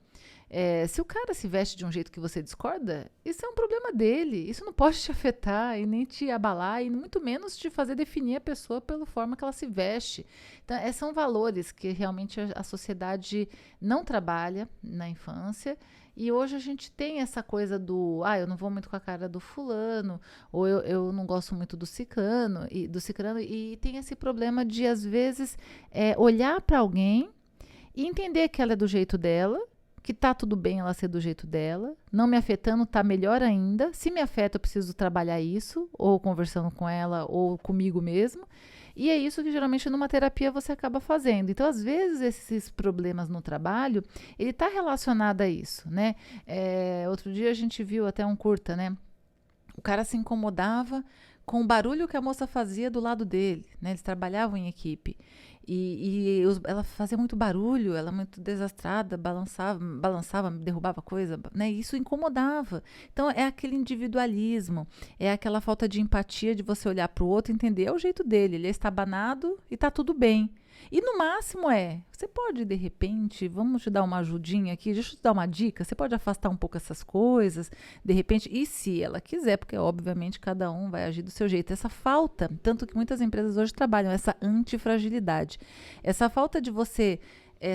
Se o cara se veste de um jeito que você discorda, isso é um problema dele. Isso não pode te afetar e nem te abalar e muito menos te fazer definir a pessoa pela forma que ela se veste. Então, são valores que realmente a sociedade não trabalha na infância. E hoje a gente tem essa coisa do, eu não vou muito com a cara do fulano, ou eu não gosto muito do ciclano, e tem esse problema de, às vezes, olhar para alguém e entender que ela é do jeito dela, que tá tudo bem ela ser do jeito dela, não me afetando, tá melhor ainda. Se me afeta, eu preciso trabalhar isso, ou conversando com ela, ou comigo mesmo. E é isso que geralmente numa terapia você acaba fazendo. Então, às vezes, esses problemas no trabalho, ele está relacionado a isso, né? Outro dia a gente viu até um curta, né? O cara se incomodava com o barulho que a moça fazia do lado dele, né? Eles trabalhavam em equipe. Ela fazia muito barulho, ela muito desastrada, balançava, derrubava coisa, né? E isso incomodava. Então, é aquele individualismo, é aquela falta de empatia de você olhar para o outro e entender, é o jeito dele, ele é estabanado e tá tudo bem. E no máximo você pode, de repente, vamos te dar uma ajudinha aqui, deixa eu te dar uma dica, você pode afastar um pouco essas coisas, de repente, e se ela quiser, porque obviamente cada um vai agir do seu jeito. Essa falta, tanto que muitas empresas hoje trabalham, essa antifragilidade, essa falta de você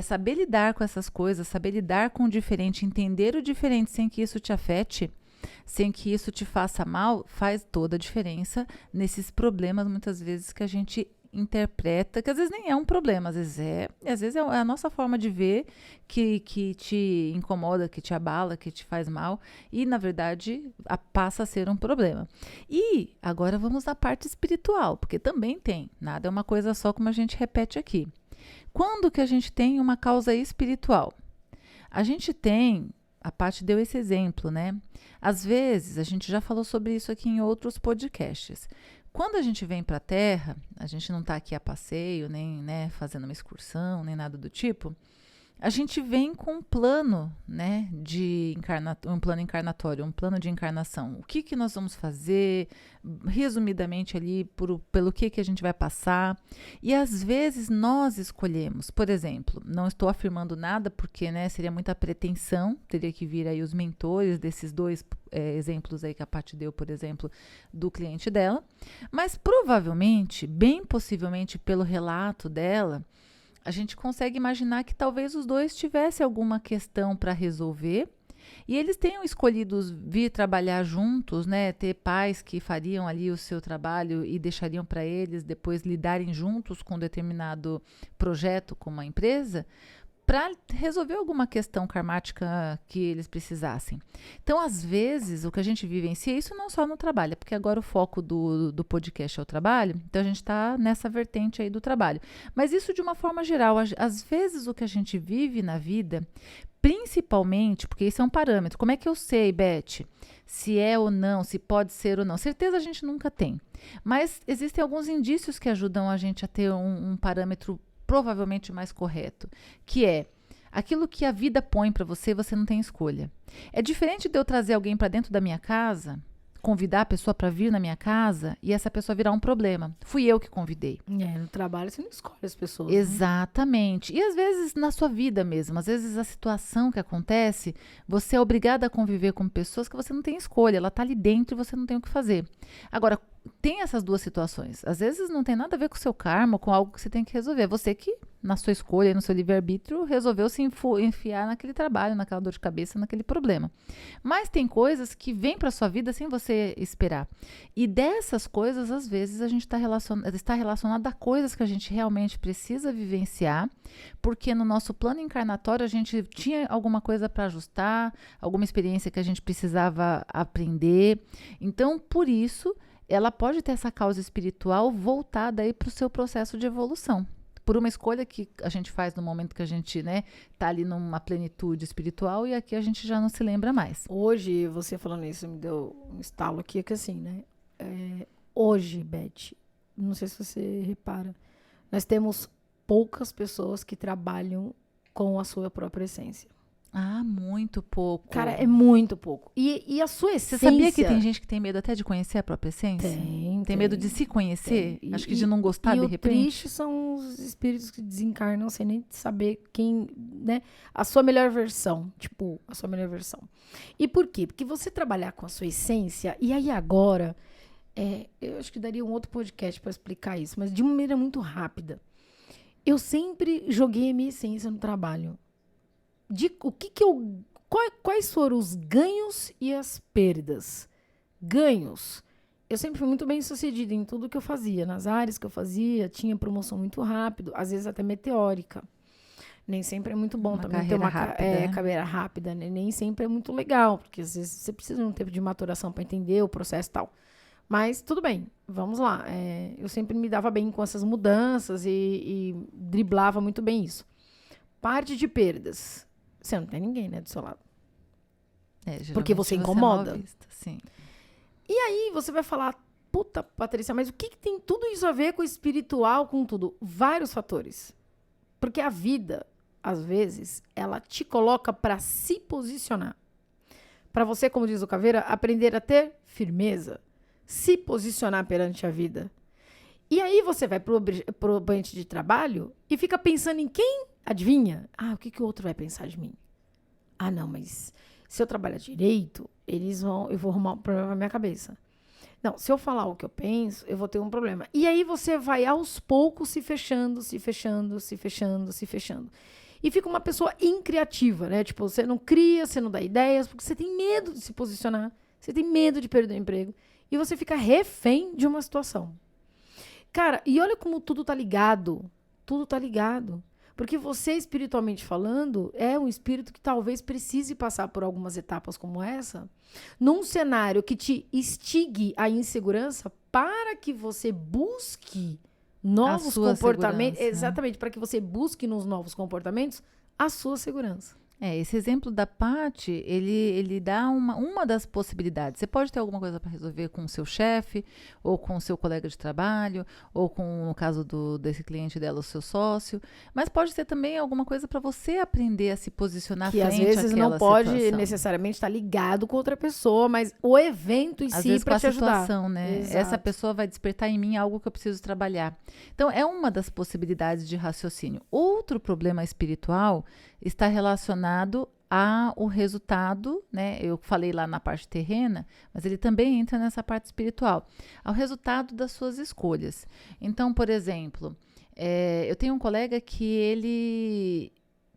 saber lidar com essas coisas, saber lidar com o diferente, entender o diferente sem que isso te afete, sem que isso te faça mal, faz toda a diferença nesses problemas, muitas vezes, que a gente interpreta, que às vezes nem é um problema, às vezes é a nossa forma de ver que te incomoda, que te abala, que te faz mal e, na verdade, passa a ser um problema. E agora vamos à parte espiritual, porque também tem, nada é uma coisa só, como a gente repete aqui. Quando que a gente tem uma causa espiritual? A gente tem, a Paty deu esse exemplo, né? Às vezes, a gente já falou sobre isso aqui em outros podcasts. Quando a gente vem para a Terra, a gente não está aqui a passeio, nem fazendo uma excursão, nem nada do tipo. A gente vem com um plano, né, um plano encarnatório, um plano de encarnação. O que nós vamos fazer, resumidamente ali, pelo que a gente vai passar. E às vezes nós escolhemos, por exemplo, não estou afirmando nada porque, né, seria muita pretensão, teria que vir aí os mentores desses dois exemplos aí que a Paty deu, por exemplo, do cliente dela. Mas provavelmente, bem possivelmente pelo relato dela, a gente consegue imaginar que talvez os dois tivessem alguma questão para resolver e eles tenham escolhido vir trabalhar juntos, né? Ter pais que fariam ali o seu trabalho e deixariam para eles depois lidarem juntos com um determinado projeto, com uma empresa, para resolver alguma questão karmática que eles precisassem. Então, às vezes, o que a gente vivencia, isso não só no trabalho, porque agora o foco do podcast é o trabalho, então a gente está nessa vertente aí do trabalho. Mas isso de uma forma geral, às vezes o que a gente vive na vida, principalmente, porque isso é um parâmetro, como é que eu sei, Beth, se é ou não, se pode ser ou não? Certeza a gente nunca tem, mas existem alguns indícios que ajudam a gente a ter um parâmetro provavelmente mais correto, que é aquilo que a vida põe para você, você não tem escolha. É diferente de eu trazer alguém para dentro da minha casa, convidar a pessoa para vir na minha casa e essa pessoa virar um problema. Fui eu que convidei. No trabalho você não escolhe as pessoas. Exatamente. Né? E às vezes na sua vida mesmo, às vezes a situação que acontece, você é obrigada a conviver com pessoas que você não tem escolha, ela está ali dentro e você não tem o que fazer. Agora, tem essas duas situações. Às vezes não tem nada a ver com o seu karma, com algo que você tem que resolver. É você que, na sua escolha, no seu livre-arbítrio, resolveu se enfiar naquele trabalho, naquela dor de cabeça, naquele problema. Mas tem coisas que vêm para sua vida sem você esperar. E dessas coisas, às vezes, a gente está relacionado a coisas que a gente realmente precisa vivenciar, porque no nosso plano encarnatório a gente tinha alguma coisa para ajustar, alguma experiência que a gente precisava aprender. Então, por isso, ela pode ter essa causa espiritual voltada aí para o seu processo de evolução. Por uma escolha que a gente faz no momento que a gente, né, tá ali numa plenitude espiritual e aqui a gente já não se lembra mais. Hoje, você falando isso, me deu um estalo aqui, que assim, né? Hoje, Beth, não sei se você repara, nós temos poucas pessoas que trabalham com a sua própria essência. Ah, muito pouco. Cara, é muito pouco. E a sua essência... Você sabia que tem gente que tem medo até de conhecer a própria essência? Tem medo de se conhecer? Acho que de não gostar, de repente. E o triste são os espíritos que desencarnam sem nem saber quem, né? A sua melhor versão. Tipo, a sua melhor versão. E por quê? Porque você trabalhar com a sua essência, e aí agora, eu acho que daria um outro podcast para explicar isso, mas de uma maneira muito rápida. Eu sempre joguei a minha essência no trabalho. Quais foram os ganhos e as perdas? Ganhos. Eu sempre fui muito bem sucedida em tudo que eu fazia, nas áreas que eu fazia, tinha promoção muito rápido, às vezes até meteórica. Nem sempre é muito bom também ter uma carreira rápida, né? Nem sempre é muito legal, porque às vezes você precisa de um tempo de maturação para entender o processo e tal. Mas tudo bem, vamos lá. Eu sempre me dava bem com essas mudanças e driblava muito bem isso. Parte de perdas. Você não tem ninguém, né, do seu lado. Porque você incomoda. Sim. E aí você vai falar, puta, Patrícia, mas o que tem tudo isso a ver com o espiritual, com tudo? Vários fatores. Porque a vida, às vezes, ela te coloca para se posicionar. Para você, como diz o Caveira, aprender a ter firmeza. Se posicionar perante a vida. E aí você vai pro ambiente de trabalho e fica pensando em quem? Adivinha? O que o outro vai pensar de mim? Não, mas se eu trabalhar direito, eu vou arrumar um problema na minha cabeça. Não, se eu falar o que eu penso, eu vou ter um problema. E aí você vai aos poucos se fechando. E fica uma pessoa incriativa, né? Tipo, você não cria, você não dá ideias, porque você tem medo de se posicionar, você tem medo de perder o emprego. E você fica refém de uma situação. Cara, e olha como tudo tá ligado. Tudo tá ligado. Porque você, espiritualmente falando, é um espírito que talvez precise passar por algumas etapas como essa, num cenário que te instigue a insegurança para que você busque novos comportamentos. Exatamente, para que você busque nos novos comportamentos a sua segurança. Esse exemplo da Paty, ele dá uma das possibilidades. Você pode ter alguma coisa para resolver com o seu chefe, ou com o seu colega de trabalho, ou com, no caso desse cliente dela, o seu sócio, mas pode ter também alguma coisa para você aprender a se posicionar frente àquela situação. Que às vezes não pode necessariamente estar ligado com outra pessoa, mas o evento em si para te ajudar. Situação, né? Exato. Essa pessoa vai despertar em mim algo que eu preciso trabalhar. Então, é uma das possibilidades de raciocínio. Outro problema espiritual está relacionado ao resultado, né? Eu falei lá na parte terrena, mas ele também entra nessa parte espiritual, ao resultado das suas escolhas. Então, por exemplo, eu tenho um colega que ele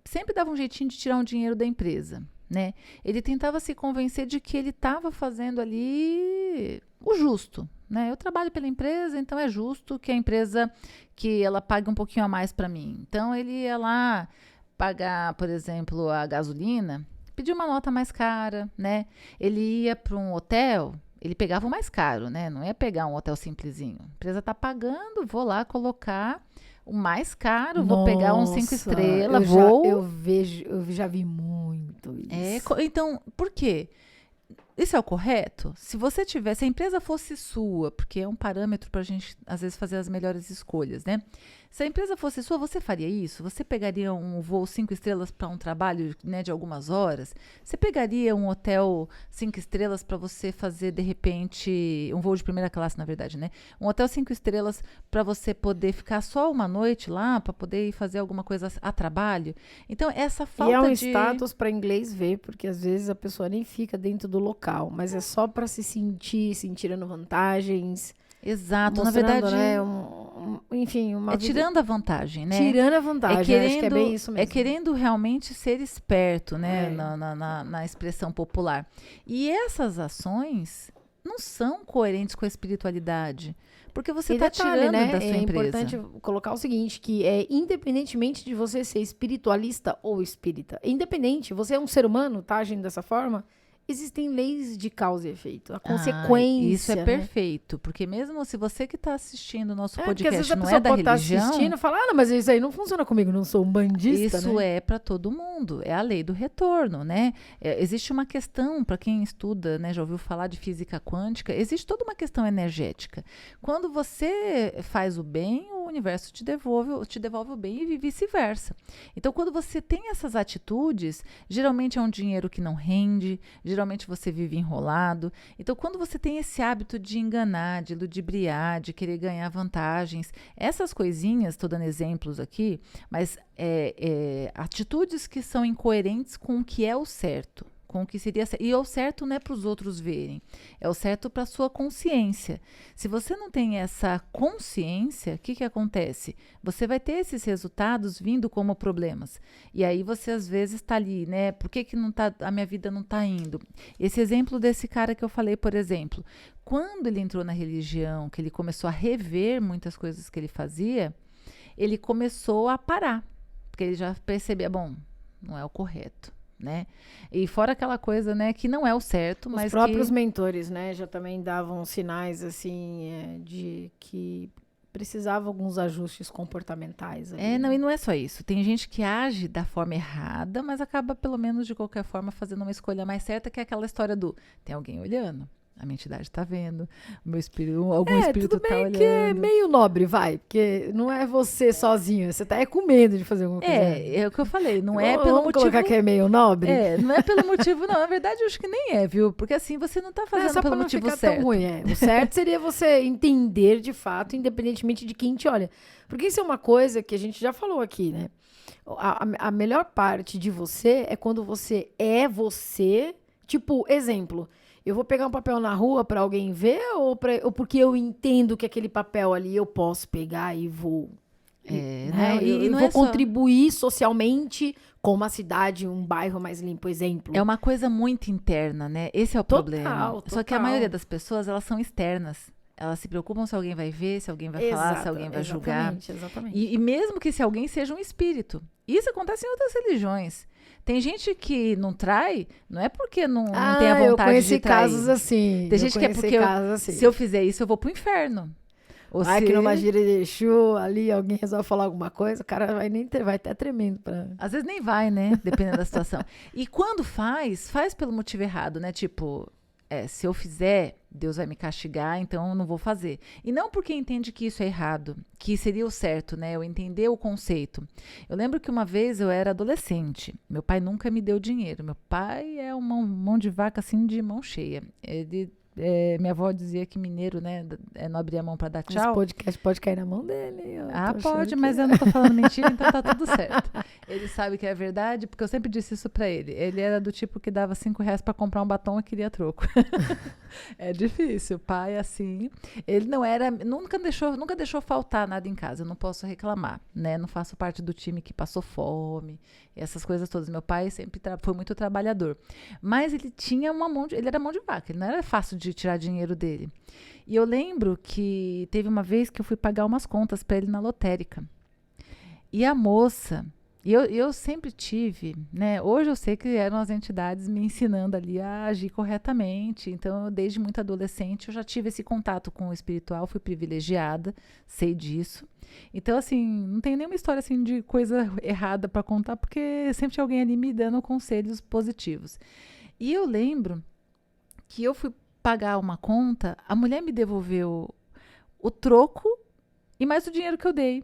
sempre dava um jeitinho de tirar um dinheiro da empresa, né? Ele tentava se convencer de que ele estava fazendo ali o justo, né? Eu trabalho pela empresa, então é justo que a empresa que ela pague um pouquinho a mais para mim. Então ele ia lá, pagar, por exemplo, a gasolina, pedia uma nota mais cara, né? Ele ia para um hotel, ele pegava o mais caro, né? Não ia pegar um hotel simplesinho. A empresa tá pagando, vou lá colocar o mais caro, vou pegar um 5 estrelas, eu já vi muito isso. Então, por quê? Isso é o correto? Se a empresa fosse sua, porque é um parâmetro para a gente, às vezes, fazer as melhores escolhas, né? Se a empresa fosse sua, você faria isso? Você pegaria um voo 5 estrelas para um trabalho, né, de algumas horas? Você pegaria um hotel 5 estrelas para você fazer, de repente, um voo de primeira classe, na verdade, né? Um hotel 5 estrelas para você poder ficar só uma noite lá, para poder ir fazer alguma coisa a trabalho? Então, essa falta e é um status para inglês ver, porque às vezes a pessoa nem fica dentro do local, mas é só para se sentir tirando vantagens. Exato, na verdade, né, enfim, tirando a vantagem, né? Tirando a vantagem, acho que é bem isso mesmo. É querendo realmente ser esperto, né, na expressão popular. E essas ações não são coerentes com a espiritualidade, porque você está tirando, né, da sua empresa. É importante colocar o seguinte, que independentemente de você ser espiritualista ou espírita, independente, você é um ser humano, tá agindo dessa forma, existem leis de causa e efeito, a consequência. Isso é, né, perfeito, porque mesmo se você que está assistindo o nosso podcast não é da religião... Porque às vezes a pessoa pode estar assistindo e falar, não, mas isso aí não funciona comigo, não sou um bandista, isso, né? é para todo mundo, é a lei do retorno, né? Existe uma questão, para quem estuda, né, já ouviu falar de física quântica, existe toda uma questão energética. Quando você faz o bem, o universo te devolve o bem e vice-versa. Então, quando você tem essas atitudes, geralmente é um dinheiro que não rende, geralmente você vive enrolado. Então, quando você tem esse hábito de enganar, de ludibriar, de querer ganhar vantagens, essas coisinhas, estou dando exemplos aqui, mas atitudes que são incoerentes com o que é o certo, com o que seria certo. E o certo não é para os outros verem, é o certo para a sua consciência. Se você não tem essa consciência, o que acontece? Você vai ter esses resultados vindo como problemas. E aí você às vezes está ali, né? Por que não tá, a minha vida não está indo? Esse exemplo desse cara que eu falei, por exemplo, quando ele entrou na religião, que ele começou a rever muitas coisas que ele fazia, ele começou a parar, porque ele já percebia, bom, não é o correto, né? E fora aquela coisa, né, que não é o certo, mas os próprios mentores, né, já também davam sinais, assim, de que precisava alguns ajustes comportamentais. Ali, não, e não é só isso. Tem gente que age da forma errada, mas acaba, pelo menos, de qualquer forma, fazendo uma escolha mais certa, que é aquela história do tem alguém olhando. A minha entidade está vendo, o meu espírito, algum espírito está olhando. Que é meio nobre, vai, porque não é você sozinho, você tá com medo de fazer alguma coisa. É o que eu falei, não é pelo motivo... colocar que é meio nobre? Não é pelo motivo, não. Na verdade, eu acho que nem é, viu? Porque assim, você não tá fazendo pelo motivo certo. Tão ruim, O certo seria você entender de fato, independentemente de quem te olha. Porque isso é uma coisa que a gente já falou aqui, né? A melhor parte de você é quando você é você, tipo, exemplo... Eu vou pegar um papel na rua para alguém ver ou porque eu entendo que aquele papel ali eu posso pegar e vou... eu vou contribuir socialmente com uma cidade, um bairro mais limpo, exemplo. É uma coisa muito interna, né? Esse é o problema. Só que a maioria das pessoas, elas são externas. Elas se preocupam se alguém vai ver, se alguém vai falar, se alguém vai julgar. Exatamente. E mesmo que se alguém seja um espírito. Isso acontece em outras religiões. Tem gente que não trai, não é porque não tem a vontade de trair. Casos assim. Tem gente que é porque se eu fizer isso, eu vou pro inferno. Que numa gira de Exu, ali alguém resolve falar alguma coisa, o cara vai até tremendo. Às vezes nem vai, né? Dependendo da situação. E quando faz pelo motivo errado, né? Tipo, se eu fizer, Deus vai me castigar, então eu não vou fazer. E não porque entende que isso é errado, que seria o certo, né? Eu entender o conceito. Eu lembro que uma vez eu era adolescente, meu pai nunca me deu dinheiro. Meu pai é uma mão de vaca, assim, de mão cheia. Minha avó dizia que mineiro, né, não abria a mão para dar tchau. Esse podcast pode cair na mão dele. Pode, mas eu não tô falando mentira, então tá tudo certo. Ele sabe que é verdade, porque eu sempre disse isso para ele. Ele era do tipo que dava R$5 para comprar um batom e queria troco. É difícil, pai assim. Ele nunca deixou faltar nada em casa, eu não posso reclamar, né? Não faço parte do time que passou fome, essas coisas todas. Meu pai sempre foi muito trabalhador. Mas ele tinha ele era mão de vaca, ele não era fácil de tirar dinheiro dele. E eu lembro que teve uma vez que eu fui pagar umas contas para ele na lotérica. E a moça E eu sempre tive, né? Hoje eu sei que eram as entidades me ensinando ali a agir corretamente. Então, desde muito adolescente, eu já tive esse contato com o espiritual, fui privilegiada, sei disso. Então, assim, não tem nenhuma história assim de coisa errada para contar, porque sempre tinha alguém ali me dando conselhos positivos. E eu lembro que eu fui pagar uma conta, a mulher me devolveu o troco e mais o dinheiro que eu dei.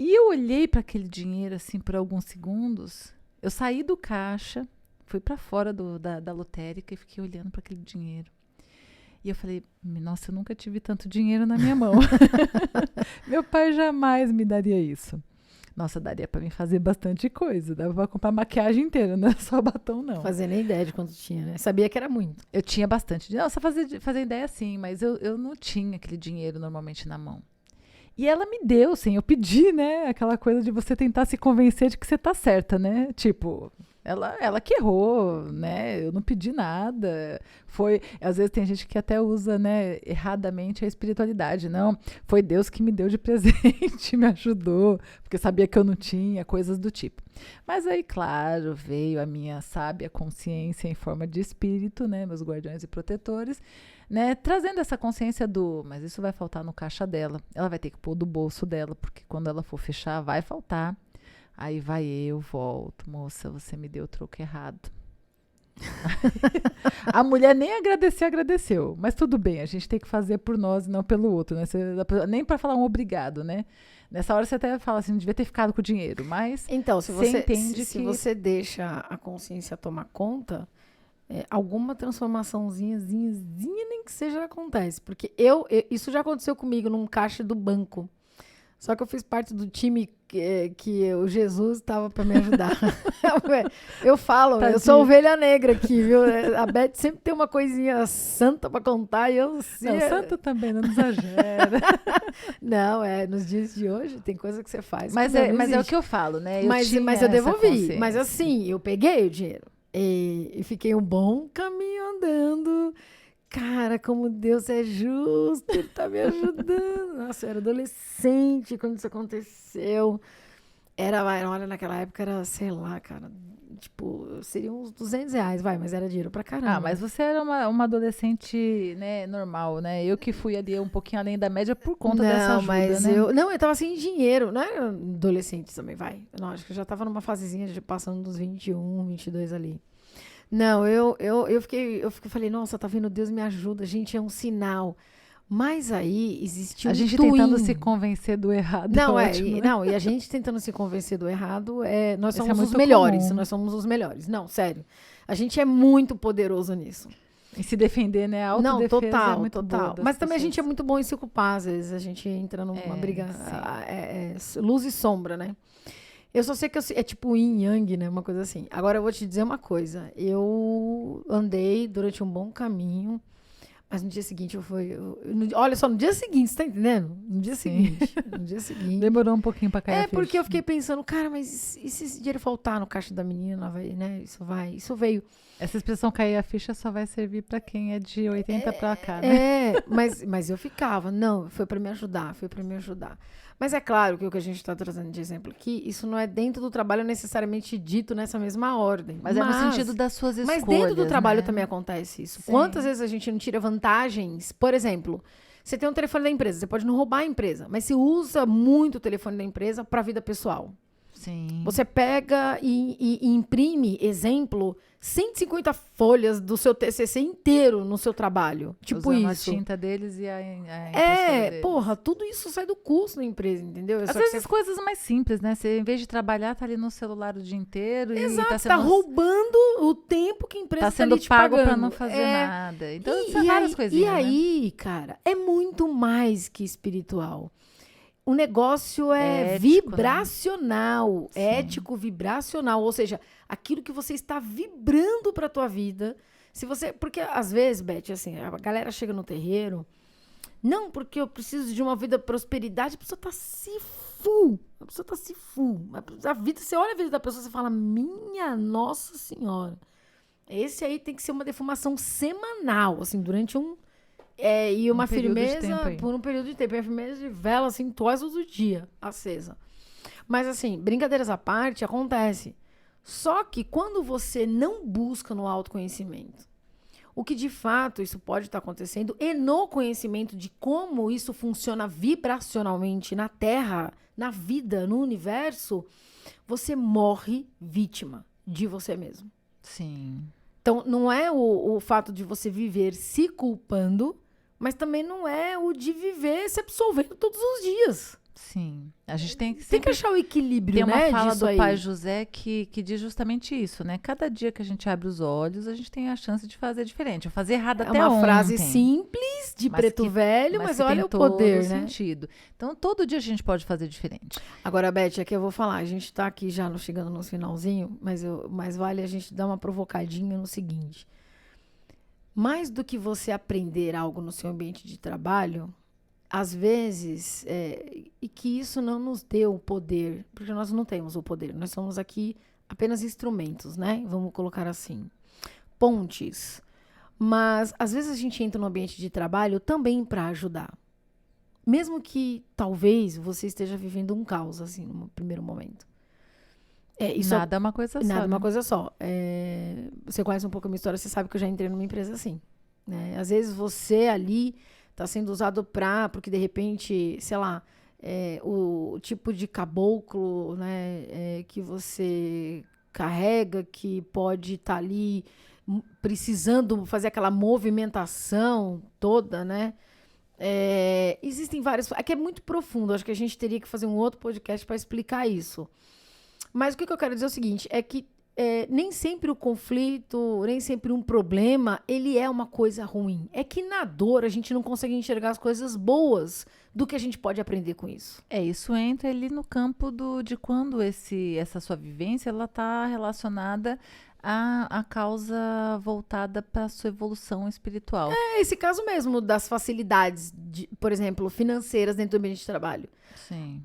E eu olhei para aquele dinheiro assim por alguns segundos. Eu saí do caixa, fui para fora da lotérica e fiquei olhando para aquele dinheiro. E eu falei, nossa, eu nunca tive tanto dinheiro na minha mão. Meu pai jamais me daria isso. Nossa, daria para mim fazer bastante coisa. Dava para comprar maquiagem inteira, não é só batom, não. Fazer nem ideia de quanto tinha, né? Sabia que era muito. Eu tinha bastante dinheiro. Não, só fazer ideia sim, mas eu não tinha aquele dinheiro normalmente na mão. E ela me deu, sem eu pedir, né? Aquela coisa de você tentar se convencer de que você tá certa, né? Tipo, ela que errou, né? Eu não pedi nada. Às vezes tem gente que até usa, né, erradamente a espiritualidade. Não, foi Deus que me deu de presente, me ajudou, porque sabia que eu não tinha, coisas do tipo. Mas aí, claro, veio a minha sábia consciência em forma de espírito, né? Meus guardiões e protetores, né, trazendo essa consciência mas isso vai faltar no caixa dela. Ela vai ter que pôr do bolso dela, porque quando ela for fechar, vai faltar. Aí vai eu, volto. Moça, você me deu o troco errado. A mulher nem agradeceu. Mas tudo bem, a gente tem que fazer por nós e não pelo outro, né? Nem para falar um obrigado, né? Nessa hora você até fala assim, não devia ter ficado com o dinheiro, mas então, você entende se você deixa a consciência tomar conta, alguma transformaçãozinha, nem que seja, acontece. Porque isso já aconteceu comigo num caixa do banco. Só que eu fiz parte do time que o Jesus estava para me ajudar. Eu falo, Tadinho. Eu sou ovelha negra aqui, viu? A Beth sempre tem uma coisinha santa para contar e eu... Não, santo também, não exagera. Não, nos dias de hoje tem coisa que você faz. Mas é o que eu falo, né? Mas eu devolvi. Mas assim, eu peguei o dinheiro e fiquei um bom caminho andando. Cara, como Deus é justo, Ele tá me ajudando. Nossa, eu era adolescente quando isso aconteceu. Olha, naquela época era, sei lá, cara, tipo, seriam uns R$200, mas era dinheiro pra caramba. Ah, mas você era uma adolescente, né, normal, né? Eu que fui ali um pouquinho além da média por conta dessa ajuda, mas né? eu tava sem dinheiro, não era adolescente também, Não, acho que eu já tava numa fasezinha de passando dos 21, 22 ali. Não, eu falei, nossa, tá vendo? Deus me ajuda, gente, é um sinal. Mas aí existiu a gente tentando se convencer do errado. E a gente tentando se convencer do errado, nós somos os melhores. Nós somos os melhores. Não, sério. A gente é muito poderoso nisso. E se defender, né? A autodefesa é muito total. Mas também a gente é muito bom em se culpar, às vezes. A gente entra numa briga, luz e sombra, né? Eu só sei que é tipo yin yang, né? Uma coisa assim. Agora eu vou te dizer uma coisa. Eu andei durante um bom caminho, mas no dia seguinte olha só, no dia seguinte, você tá entendendo? No dia seguinte. Demorou um pouquinho pra cair a ficha. Porque eu fiquei pensando, cara, mas e se esse dinheiro faltar no caixa da menina, né? Isso veio. Essa expressão cair a ficha só vai servir pra quem é de 80 pra cá, né? Mas eu ficava. Não, foi pra me ajudar. Mas é claro que o que a gente está trazendo de exemplo aqui, isso não é dentro do trabalho necessariamente dito nessa mesma ordem. Mas é no sentido das suas escolhas. Mas dentro do trabalho, né, também acontece acontece isso. Sim. Quantas vezes a gente não tira vantagens? Por exemplo, você tem um telefone da empresa, você pode não roubar a empresa, mas você usa muito o telefone da empresa para a vida pessoal. Sim. Você pega e imprime, exemplo, 150 folhas do seu TCC inteiro no seu trabalho. Tipo usando isso. a tinta deles e a impressora deles. Porra, tudo isso sai do custo da empresa, entendeu? Às vezes coisas mais simples, né? Você, em vez de trabalhar, tá ali no celular o dia inteiro. Exato, e tá roubando o tempo que a empresa tá sendo pago pra não fazer nada. Então, são várias coisinhas, e aí, cara, é muito mais que espiritual. O negócio é ético, vibracional, né? Ético, vibracional, ou seja, aquilo que você está vibrando para a tua vida. Porque às vezes, Beth, assim, a galera chega no terreiro, não porque eu preciso de uma vida prosperidade, a pessoa tá se full. A vida, você olha a vida da pessoa, você fala, minha Nossa Senhora. Esse aí tem que ser uma defumação semanal, assim, durante e uma firmeza por um período de tempo. E a firmeza de vela, assim, todos os dias, acesa. Mas assim, brincadeiras à parte, acontece. Só que quando você não busca no autoconhecimento, o que de fato isso pode estar acontecendo, e no conhecimento de como isso funciona vibracionalmente na Terra, na vida, no universo, você morre vítima de você mesmo. Sim. Então, não é o fato de você viver se culpando, mas também não é o de viver se absolvendo todos os dias. Sim. A gente tem que Tem sempre... que achar o equilíbrio, Tem uma né, fala disso do aí. pai José que diz justamente isso, né? Cada dia que a gente abre os olhos, a gente tem a chance de fazer diferente. Eu fazia errado É até uma ontem. frase simples, de mas preto que- velho, mas que olha tem o todo poder, né? sentido. Então, todo dia a gente pode fazer diferente. Agora, Beth, aqui eu vou falar. A gente tá aqui já chegando no finalzinho, mas vale a gente dar uma provocadinha no seguinte. Mais do que você aprender algo no seu ambiente de trabalho, às vezes, e que isso não nos dê o poder, porque nós não temos o poder, nós somos aqui apenas instrumentos, né? Vamos colocar assim, pontes. Mas, às vezes, a gente entra no ambiente de trabalho também para ajudar. Mesmo que, talvez, você esteja vivendo um caos, assim, no primeiro momento. Isso Nada é uma coisa só. nada, uma né? coisa só. Você conhece um pouco a minha história, você sabe que eu já entrei numa empresa assim. Né? Às vezes você ali está sendo usado porque de repente, sei lá, o tipo de caboclo, né, que você carrega, que pode estar ali precisando fazer aquela movimentação toda, né? Existem várias. Aqui é muito profundo, acho que a gente teria que fazer um outro podcast para explicar isso. Mas o que eu quero dizer é o seguinte, é que nem sempre o conflito, nem sempre um problema, ele é uma coisa ruim. É que na dor a gente não consegue enxergar as coisas boas do que a gente pode aprender com isso. Isso entra ali no campo de quando essa sua vivência ela está relacionada à causa voltada para a sua evolução espiritual. É esse caso mesmo das facilidades, por exemplo, financeiras dentro do ambiente de trabalho. Sim.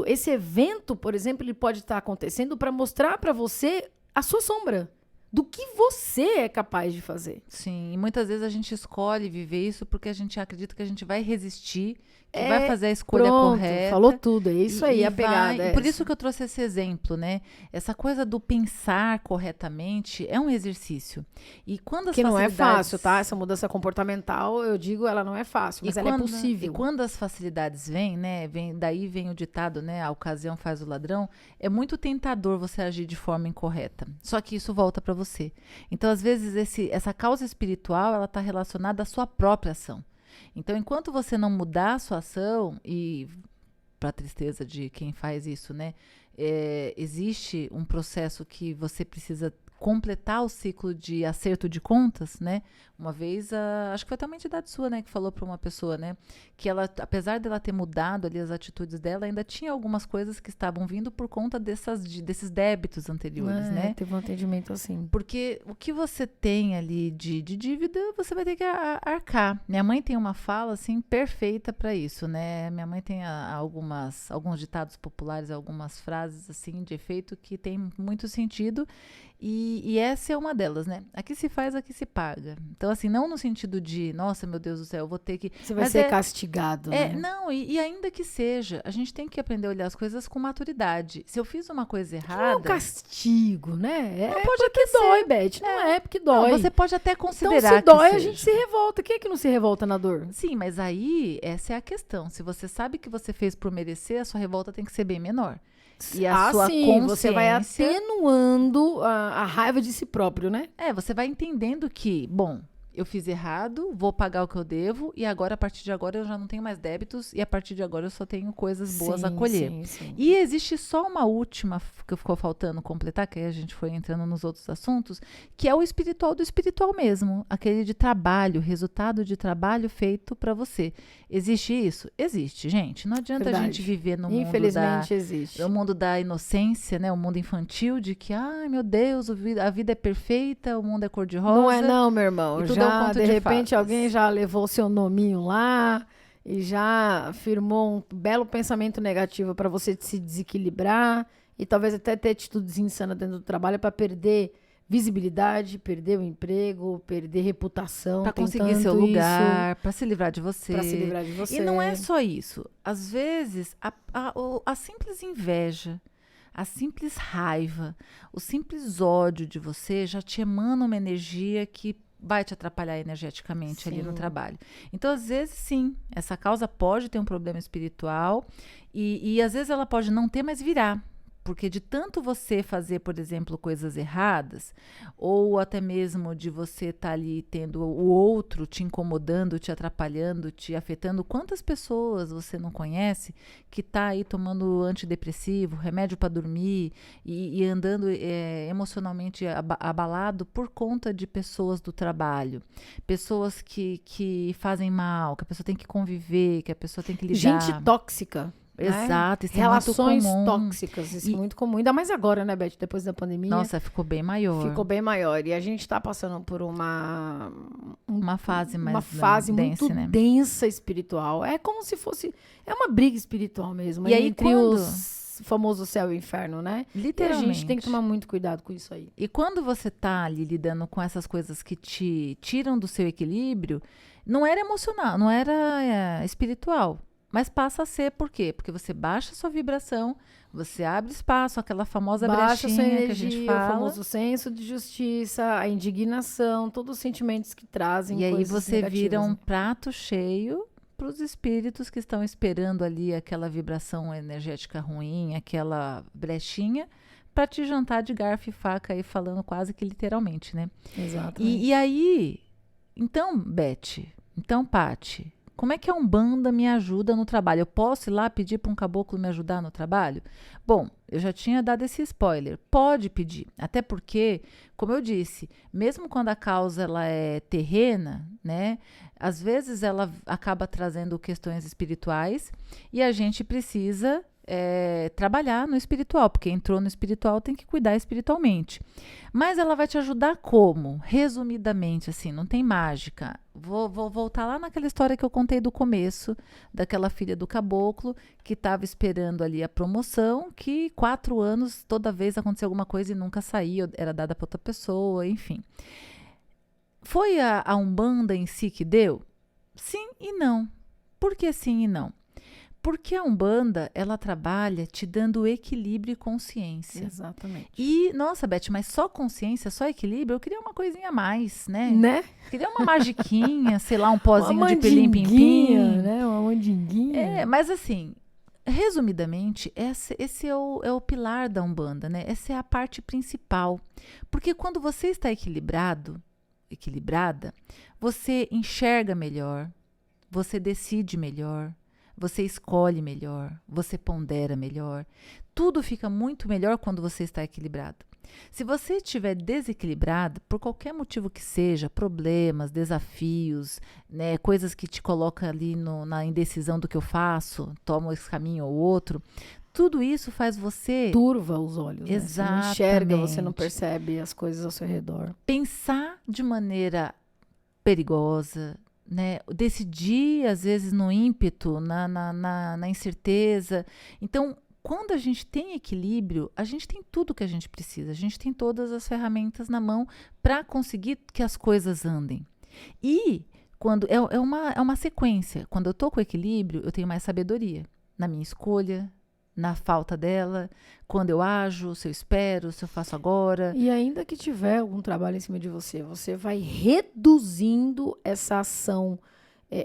Esse evento, por exemplo, ele pode estar acontecendo para mostrar para você a sua sombra, do que você é capaz de fazer. Sim, e muitas vezes a gente escolhe viver isso porque a gente acredita que a gente vai resistir, que vai fazer a escolha correta. Falou tudo, é isso aí, a pegada. E por isso que eu trouxe esse exemplo, né? Essa coisa do pensar corretamente é um exercício. E quando as que não é facilidades... fácil, tá? Essa mudança comportamental, eu digo, ela não é fácil, mas ela é possível. E quando as facilidades vêm, né? Daí vem o ditado, né? A ocasião faz o ladrão. É muito tentador você agir de forma incorreta. Só que isso volta para você. Então, às vezes, essa causa espiritual, ela está relacionada à sua própria ação. Então, enquanto você não mudar a sua ação, e para a tristeza de quem faz isso, né? Existe um processo que você precisa completar o ciclo de acerto de contas, né? Uma vez, acho que foi até uma entidade sua, né, que falou para uma pessoa, né, que ela, apesar dela ter mudado ali as atitudes dela, ainda tinha algumas coisas que estavam vindo por conta desses débitos anteriores, né? Teve um atendimento assim. Porque o que você tem ali de dívida, você vai ter que arcar. Minha mãe tem uma fala, assim, perfeita para isso, né? Minha mãe tem alguns ditados populares, algumas frases, assim, de efeito que tem muito sentido. E essa é uma delas, né? Aqui se faz, aqui se paga. Então, assim, não no sentido de, nossa, meu Deus do céu, eu vou ter que... Você vai ser castigado, né? Não, e ainda que seja, a gente tem que aprender a olhar as coisas com maturidade. Se eu fiz uma coisa Não errada... é um castigo, né? Não pode porque até dói, ser. Beth. Não é porque dói. Não, você pode até considerar então, se que dói, a seja. gente se revolta. Quem é que não se revolta na dor? Sim, mas aí, essa é a questão. Se você sabe que você fez por merecer, a sua revolta tem que ser bem menor. E a sua consciência... você vai atenuando a raiva de si próprio, né? Você vai entendendo que, bom, eu fiz errado, vou pagar o que eu devo, e agora, a partir de agora, eu já não tenho mais débitos, e a partir de agora eu só tenho coisas boas a colher. Sim. E existe só uma última que ficou faltando completar, que aí a gente foi entrando nos outros assuntos, que é o espiritual do espiritual mesmo, aquele de trabalho, resultado de trabalho feito para você. Existe isso? Existe, gente. Não adianta a gente viver no Infelizmente existe. No mundo da inocência, né? O mundo infantil de que, ai meu Deus, a vida é perfeita, o mundo é cor-de-rosa. Não é não, meu irmão. Já, de repente, fadas. alguém já levou seu nominho lá e já firmou um belo pensamento negativo para você se desequilibrar e talvez até ter atitudes insanas dentro do trabalho para perder visibilidade, perder o emprego, perder reputação. Para tem conseguir seu tanto lugar, para se livrar de você. Para se livrar de você. E não é só isso. Às vezes, a simples inveja, a simples raiva, o simples ódio de você já te emana uma energia que vai te atrapalhar energeticamente ali no trabalho. Então, às vezes, sim, essa causa pode ter um problema espiritual e às vezes ela pode não ter, mas virar. Porque de tanto você fazer, por exemplo, coisas erradas, ou até mesmo de você estar ali tendo o outro te incomodando, te atrapalhando, te afetando, quantas pessoas você não conhece que está aí tomando antidepressivo, remédio para dormir e andando emocionalmente abalado por conta de pessoas do trabalho, pessoas que fazem mal, que a pessoa tem que conviver, que a pessoa tem que lidar. Gente tóxica. Exato, isso relações é muito comum. tóxicas, isso é muito comum. Ainda mais agora, né, Beth? Depois da pandemia. Nossa, ficou bem maior. Ficou bem maior. E a gente tá passando por uma fase mais uma fase densa, muito né? densa espiritual. É como se fosse... É uma briga espiritual mesmo. E aí, entre os famosos céu e inferno, né? Literalmente. E a gente tem que tomar muito cuidado com isso aí. E quando você tá ali lidando com essas coisas que te tiram do seu equilíbrio, não era emocional, não era espiritual. Mas passa a ser, por quê? Porque você baixa a sua vibração, você abre espaço, aquela famosa Baixa brechinha sua energia, que a gente fala. o famoso senso de justiça, a indignação, todos os sentimentos que trazem E aí coisas você negativas, vira um né? prato cheio para os espíritos que estão esperando ali aquela vibração energética ruim, aquela brechinha, para te jantar de garfo e faca aí, falando quase que literalmente, né? Exatamente. E aí, então, Beth, então, Paty, como é que a Umbanda me ajuda no trabalho? Eu posso ir lá pedir para um caboclo me ajudar no trabalho? Bom, eu já tinha dado esse spoiler. Pode pedir. Até porque, como eu disse, mesmo quando a causa ela é terrena, né? Às vezes ela acaba trazendo questões espirituais e a gente precisa trabalhar no espiritual, porque entrou no espiritual tem que cuidar espiritualmente. Mas ela vai te ajudar como? Resumidamente, assim, não tem mágica. Vou voltar lá naquela história que eu contei do começo, daquela filha do caboclo que estava esperando ali a promoção, que 4 anos, toda vez acontecia alguma coisa e nunca saía, era dada para outra pessoa, enfim. Foi a Umbanda em si que deu? Sim e não. Por que sim e não? Porque a Umbanda, ela trabalha te dando equilíbrio e consciência. Exatamente. E, nossa, Beth, mas só consciência, só equilíbrio? Eu queria uma coisinha a mais, né? Né? Queria uma magiquinha, sei lá, um pozinho Uma de pilim-pim-pim. né? Uma mandinguinha. Mas assim, resumidamente, esse é o pilar da Umbanda, né? Essa é a parte principal. Porque quando você está equilibrada, você enxerga melhor, você decide melhor, você escolhe melhor, você pondera melhor. Tudo fica muito melhor quando você está equilibrado. Se você estiver desequilibrado, por qualquer motivo que seja, problemas, desafios, né, coisas que te colocam ali na indecisão do que eu faço, tomo esse caminho ou outro, tudo isso faz você... Turva os olhos, né? Você não enxerga, você não Exatamente. percebe as coisas ao seu redor. Pensar de maneira perigosa, né? Decidir, às vezes, no ímpeto, na incerteza. Então, quando a gente tem equilíbrio, a gente tem tudo que a gente precisa. A gente tem todas as ferramentas na mão para conseguir que as coisas andem. E quando é uma sequência. Quando eu estou com equilíbrio, eu tenho mais sabedoria na minha escolha, na falta dela, quando eu ajo, se eu espero, se eu faço agora. E ainda que tiver algum trabalho em cima de você, você vai reduzindo essa ação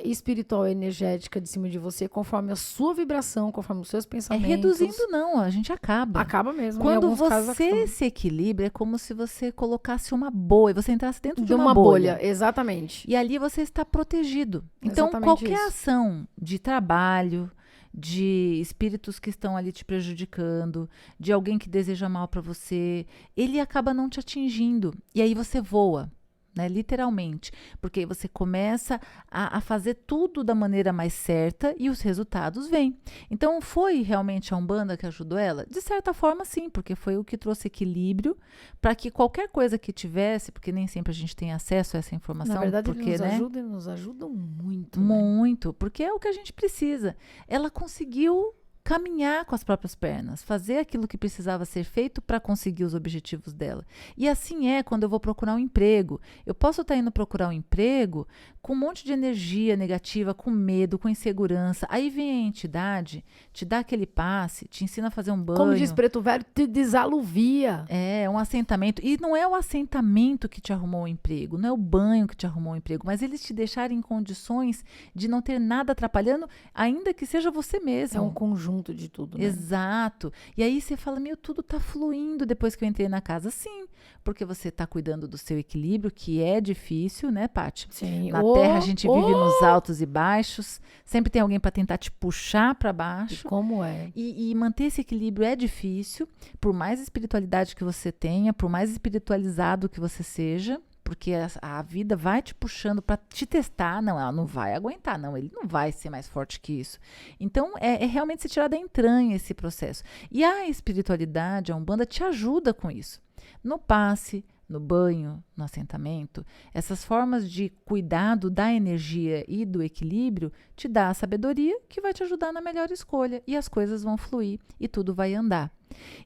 espiritual e energética de cima de você conforme a sua vibração, conforme os seus pensamentos. Reduzindo não, a gente acaba. Acaba mesmo. Quando em alguns casos, você acaba. se equilibra, é como se você colocasse uma bolha, você entrasse dentro de De uma bolha, bolha. exatamente. E ali você está protegido. Então, Exatamente qualquer isso. ação de trabalho, de espíritos que estão ali te prejudicando, de alguém que deseja mal para você, ele acaba não te atingindo. E aí você voa, né? Literalmente. Porque aí você começa a fazer tudo da maneira mais certa e os resultados vêm. Então, foi realmente a Umbanda que ajudou ela? De certa forma, sim, porque foi o que trouxe equilíbrio para que qualquer coisa que tivesse, porque nem sempre a gente tem acesso a essa informação. Na verdade, porque, eles nos ajudam muito. Né? Muito, porque é o que a gente precisa. Ela conseguiu caminhar com as próprias pernas, fazer aquilo que precisava ser feito para conseguir os objetivos dela. E assim é quando eu vou procurar um emprego. Eu posso estar indo procurar um emprego com um monte de energia negativa, com medo, com insegurança. Aí vem a entidade, te dá aquele passe, te ensina a fazer um banho. Como diz Preto Velho, te desaluvia. É, um assentamento. E não é o assentamento que te arrumou o emprego, não é o banho que te arrumou o emprego, mas eles te deixarem em condições de não ter nada atrapalhando, ainda que seja você mesmo. É um conjunto de tudo, né? Exato. E aí você fala, tudo tá fluindo depois que eu entrei na casa. Sim, porque você tá cuidando do seu equilíbrio, que é difícil, né, Paty? Sim. Na Terra a gente vive nos altos e baixos, sempre tem alguém para tentar te puxar para baixo. E como é? E manter esse equilíbrio é difícil, por mais espiritualidade que você tenha, por mais espiritualizado que você seja, porque a vida vai te puxando para te testar. Não, ela não vai aguentar, não, ele não vai ser mais forte que isso. Então, é realmente se tirar da entranha esse processo. E a espiritualidade, a Umbanda, te ajuda com isso. No passe, no banho, no assentamento, essas formas de cuidado da energia e do equilíbrio te dá a sabedoria que vai te ajudar na melhor escolha e as coisas vão fluir e tudo vai andar.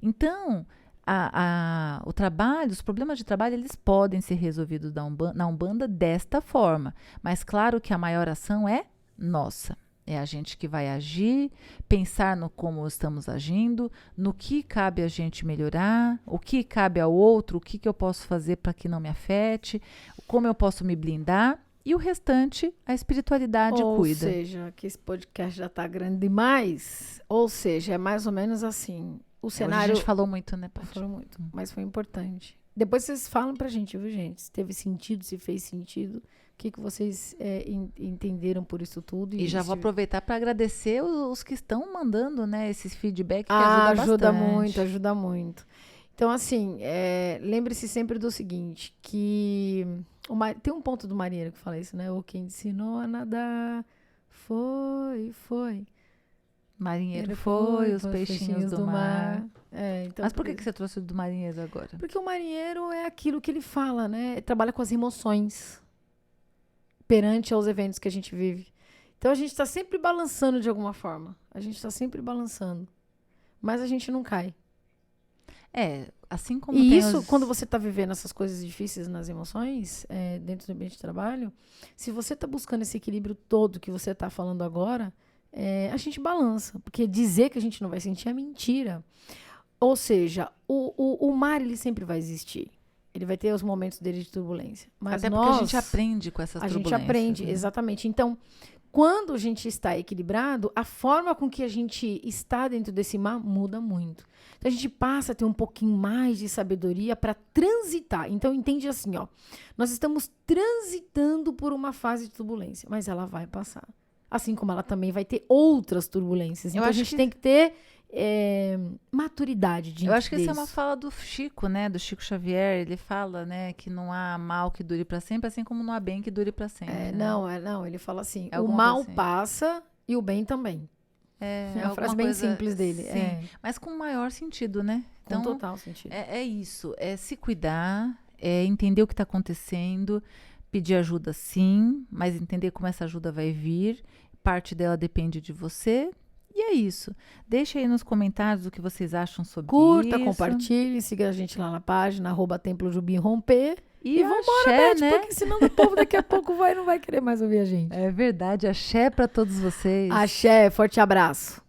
Então, o trabalho, os problemas de trabalho, eles podem ser resolvidos na Umbanda desta forma, mas claro que a maior ação é nossa. É a gente que vai agir, pensar no como estamos agindo, no que cabe a gente melhorar, o que cabe ao outro, o que eu posso fazer para que não me afete, como eu posso me blindar, e o restante, a espiritualidade cuida. Ou seja, que esse podcast já está grande demais. Ou seja, é mais ou menos assim. O cenário... Hoje a gente falou muito, né, Paty? Falou muito, mas foi importante. Depois vocês falam pra gente, viu, gente? Se teve sentido, se fez sentido. O que vocês entenderam por isso tudo. E já vou aproveitar para agradecer os que estão mandando, né, esses feedback que ajuda bastante. Ajuda muito. Então, assim, lembre-se sempre do seguinte, que tem um ponto do marinheiro que fala isso, né? O que ensinou a nadar foi. Marinheiro foi, os peixinhos do mar. Então, mas por que você trouxe do marinheiro agora? Porque o marinheiro é aquilo que ele fala, né? Ele trabalha com as emoções perante aos eventos que a gente vive. Então, a gente está sempre balançando de alguma forma. A gente está sempre balançando. Mas a gente não cai. Assim como e isso, quando você está vivendo essas coisas difíceis nas emoções, dentro do ambiente de trabalho, se você está buscando esse equilíbrio todo que você está falando agora, a gente balança. Porque dizer que a gente não vai sentir é mentira. Ou seja, o mar, ele sempre vai existir. Ele vai ter os momentos dele de turbulência. Mas até porque a gente aprende com essas turbulências. A gente aprende, né? Exatamente. Então, quando a gente está equilibrado, a forma com que a gente está dentro desse mar muda muito. Então, a gente passa a ter um pouquinho mais de sabedoria para transitar. Então, entende assim, ó. Nós estamos transitando por uma fase de turbulência, mas ela vai passar. Assim como ela também vai ter outras turbulências. Então, a gente tem que ter maturidade de entender. Eu acho que essa é uma fala do Chico, né? Do Chico Xavier. Ele fala, né, que não há mal que dure para sempre, assim como não há bem que dure para sempre. Né? Não. Ele fala assim, o mal assim passa e o bem também. É uma frase bem simples dele. Sim, mas com maior sentido, né? Então, com total sentido. É isso, é se cuidar, é entender o que está acontecendo, pedir ajuda sim, mas entender como essa ajuda vai vir. Parte dela depende de você. E é isso. Deixa aí nos comentários o que vocês acham sobre isso. Curta, compartilhe, siga a gente lá na página, @TemploJubimRomper. E vambora, Beth, né? Porque senão o povo daqui a pouco não vai querer mais ouvir a gente. É verdade. Axé para todos vocês. Axé, forte abraço.